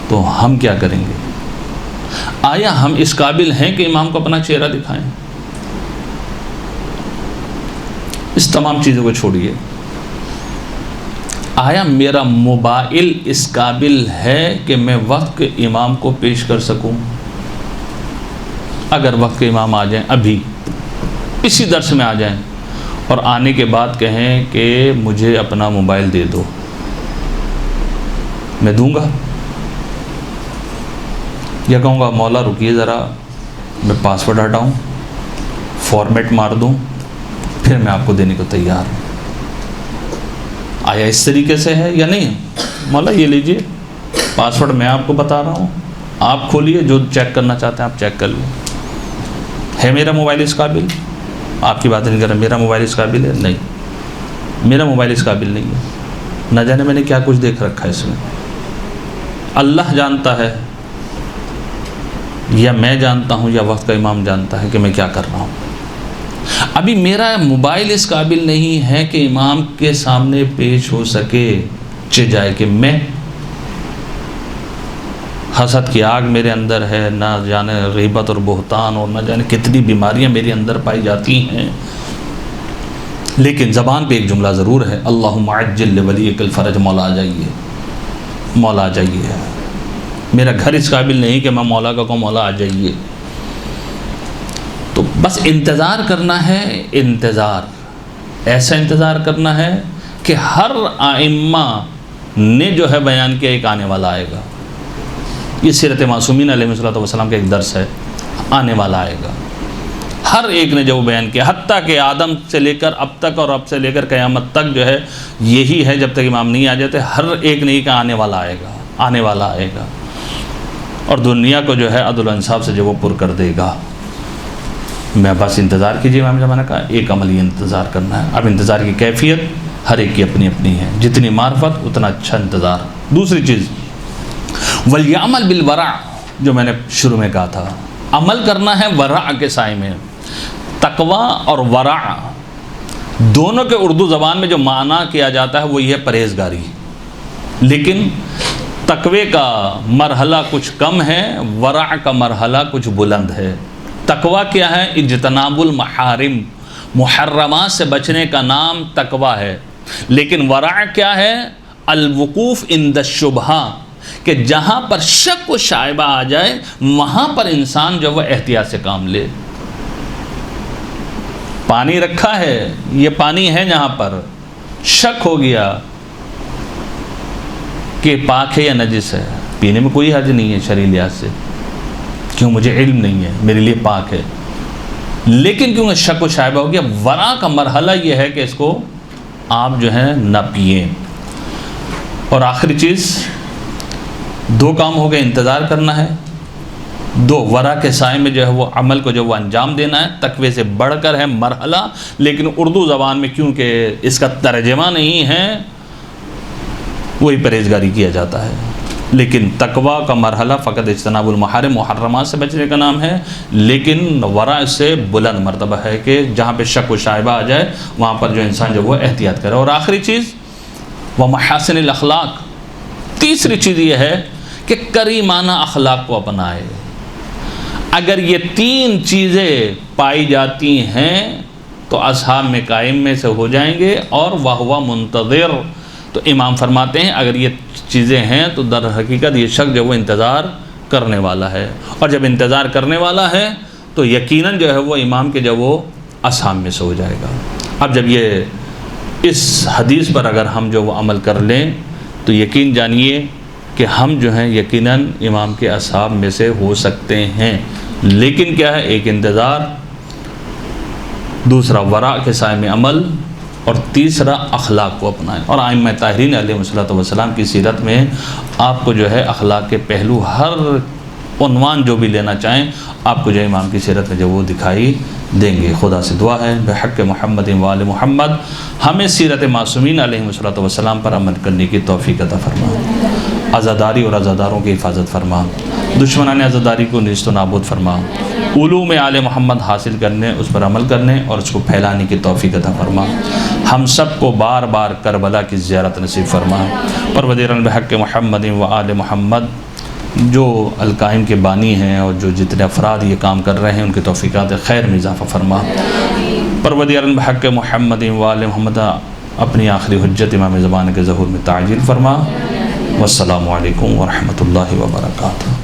تو ہم کیا کریں گے؟ آیا ہم اس قابل ہیں کہ امام کو اپنا چہرہ دکھائیں؟ اس تمام چیزوں کو چھوڑیے، آیا میرا موبائل اس قابل ہے کہ میں وقت کے امام کو پیش کر سکوں؟ اگر وقت کے امام آ جائیں، ابھی اسی درس میں آ جائیں اور آنے کے بعد کہیں کہ مجھے اپنا موبائل دے دو، میں دوں گا؟ یا کہوں گا مولا رکیے ذرا، میں پاسورڈ ہٹاؤں، فارمیٹ مار دوں، پھر میں آپ کو دینے کو تیار ہوں؟ آیا اس طریقے سے ہے یا نہیں؟ مولا یہ لیجئے پاسورڈ، میں آپ کو بتا رہا ہوں، آپ کھولیے، جو چیک کرنا چاہتے ہیں آپ چیک کر لیں۔ ہے میرا موبائل اس قابل؟ آپ کی بات نہیں کر رہا، میرا موبائل اس قابل ہے؟ نہیں، میرا موبائل اس قابل نہیں ہے۔ نہ جانے میں نے کیا کچھ دیکھ رکھا ہے اس میں، اللہ جانتا ہے یا میں جانتا ہوں یا وقت کا امام جانتا ہے کہ میں کیا کر رہا ہوں۔ ابھی میرا موبائل اس قابل نہیں ہے کہ امام کے سامنے پیش ہو سکے، چہ جائے کہ میں، حسد کی آگ میرے اندر ہے، نہ جانے غیبت اور بہتان اور نہ جانے کتنی بیماریاں میرے اندر پائی جاتی ہیں، لیکن زبان پہ ایک جملہ ضرور ہے، اللہم عجل لولیک الفرج، مولا آ جائیے، مولا آ جائیے۔ میرا گھر اس قابل نہیں کہ میں مولا کا کہوں مولا آ جائیے۔ تو بس انتظار کرنا ہے، انتظار ایسا انتظار کرنا ہے کہ ہر ائمہ نے جو ہے بیان کیا ایک آنے والا آئے گا۔ یہ سیرت معصومین علیہ السلام کا ایک درس ہے، آنے والا آئے گا۔ ہر ایک نے جو بیان کیا، حتیٰ کہ آدم سے لے کر اب تک اور اب سے لے کر قیامت تک جو ہے یہی ہے، جب تک امام نہیں آ جاتے ہر ایک نے کہا آنے والا آئے گا، آنے والا آئے گا، اور دنیا کو جو ہے عدل و انصاف سے جو وہ پر کر دے گا۔ میں بس انتظار کیجیے، امام زمانہ کا ایک عملی انتظار کرنا ہے۔ اب انتظار کی کیفیت ہر ایک کی اپنی اپنی ہے، جتنی معرفت اتنا اچھا انتظار۔ دوسری چیز وَلْيَعْمَلْ بِالْوَرَعِ، جو میں نے شروع میں کہا تھا، عمل کرنا ہے ورع کے سائے میں۔ تقوی اور ورع دونوں کے اردو زبان میں جو معنی کیا جاتا ہے وہ یہ ہے پرہیزگاری، لیکن تقوی کا مرحلہ کچھ کم ہے، ورع کا مرحلہ کچھ بلند ہے۔ تقوی کیا ہے؟ اجتناب المحارم، محرمات سے بچنے کا نام تقوی ہے، لیکن ورع کیا ہے؟ الوقوف عند الشبہہ، کہ جہاں پر شک و شائبہ آ جائے وہاں پر انسان جو وہ احتیاط سے کام لے۔ پانی رکھا ہے، یہ پانی ہے، جہاں پر شک ہو گیا کہ پاک ہے یا نجس ہے، پینے میں کوئی حرج نہیں ہے شرعی لحاظ سے، کیوں مجھے علم نہیں ہے، میرے لیے پاک ہے، لیکن کیوں شک و شائبہ ہو گیا، ورع کا مرحلہ یہ ہے کہ اس کو آپ جو ہے نہ پئیں۔ اور آخری چیز، دو کام ہو گئے، انتظار کرنا ہے، دو ورع کے سائے میں جو ہے وہ عمل کو جو وہ انجام دینا ہے، تقوی سے بڑھ کر ہے مرحلہ، لیکن اردو زبان میں کیونکہ اس کا ترجمہ نہیں ہے وہی پرہیزگاری کیا جاتا ہے، لیکن تقوی کا مرحلہ فقط اجتناب المحارم، محرمات سے بچنے کا نام ہے، لیکن ورع سے بلند مرتبہ ہے کہ جہاں پہ شک و شائبہ آ جائے وہاں پر جو انسان جو وہ احتیاط کرے۔ اور آخری چیز ومحاسن الاخلاق، تیسری چیز یہ ہے کہ کریمانہ اخلاق کو اپنائے۔ اگر یہ تین چیزیں پائی جاتی ہیں تو اصحاب میں قائم میں سے ہو جائیں گے، اور وہو منتظر، تو امام فرماتے ہیں اگر یہ چیزیں ہیں تو در حقیقت یہ شخص جو وہ انتظار کرنے والا ہے، اور جب انتظار کرنے والا ہے تو یقیناً جو ہے وہ امام کے جو وہ اصحاب میں سے ہو جائے گا۔ اب جب یہ اس حدیث پر اگر ہم جو وہ عمل کر لیں تو یقین جانیے کہ ہم جو ہیں یقیناً امام کے اصحاب میں سے ہو سکتے ہیں، لیکن کیا ہے؟ ایک انتظار، دوسرا ورع کے سائے میں عمل، اور تیسرا اخلاق کو اپنائیں۔ اور ائمہ طاہرین علیہ السلام کی سیرت میں آپ کو جو ہے اخلاق کے پہلو ہر عنوان جو بھی لینا چاہیں آپ کو جو امام کی سیرت میں جو وہ دکھائی دیں گے۔ خدا سے دعا ہے بحق محمد و آل محمد ہمیں سیرت معصومین علیہ السلام پر عمل کرنے کی توفیق عطا فرما، عزاداری اور عزاداروں کی حفاظت فرما، دشمنان عزاداری کو نیست و نابود فرما، علوم آل محمد حاصل کرنے، اس پر عمل کرنے اور اس کو پھیلانے کی توفیق عطا فرما۔ ہم سب کو بار بار کربلا کی زیارت نصیب فرما۔ پروردگار بحق محمد و آل محمد جو القائم کے بانی ہیں اور جو جتنے افراد یہ کام کر رہے ہیں ان کی توفیقات خیر میں اضافہ فرما۔ پروردگار بحق محمد و آل محمد اپنی آخری حجت امام زمان کے ظہور میں تعجیل فرما۔ والسلام علیکم ورحمۃ اللہ وبرکاتہ۔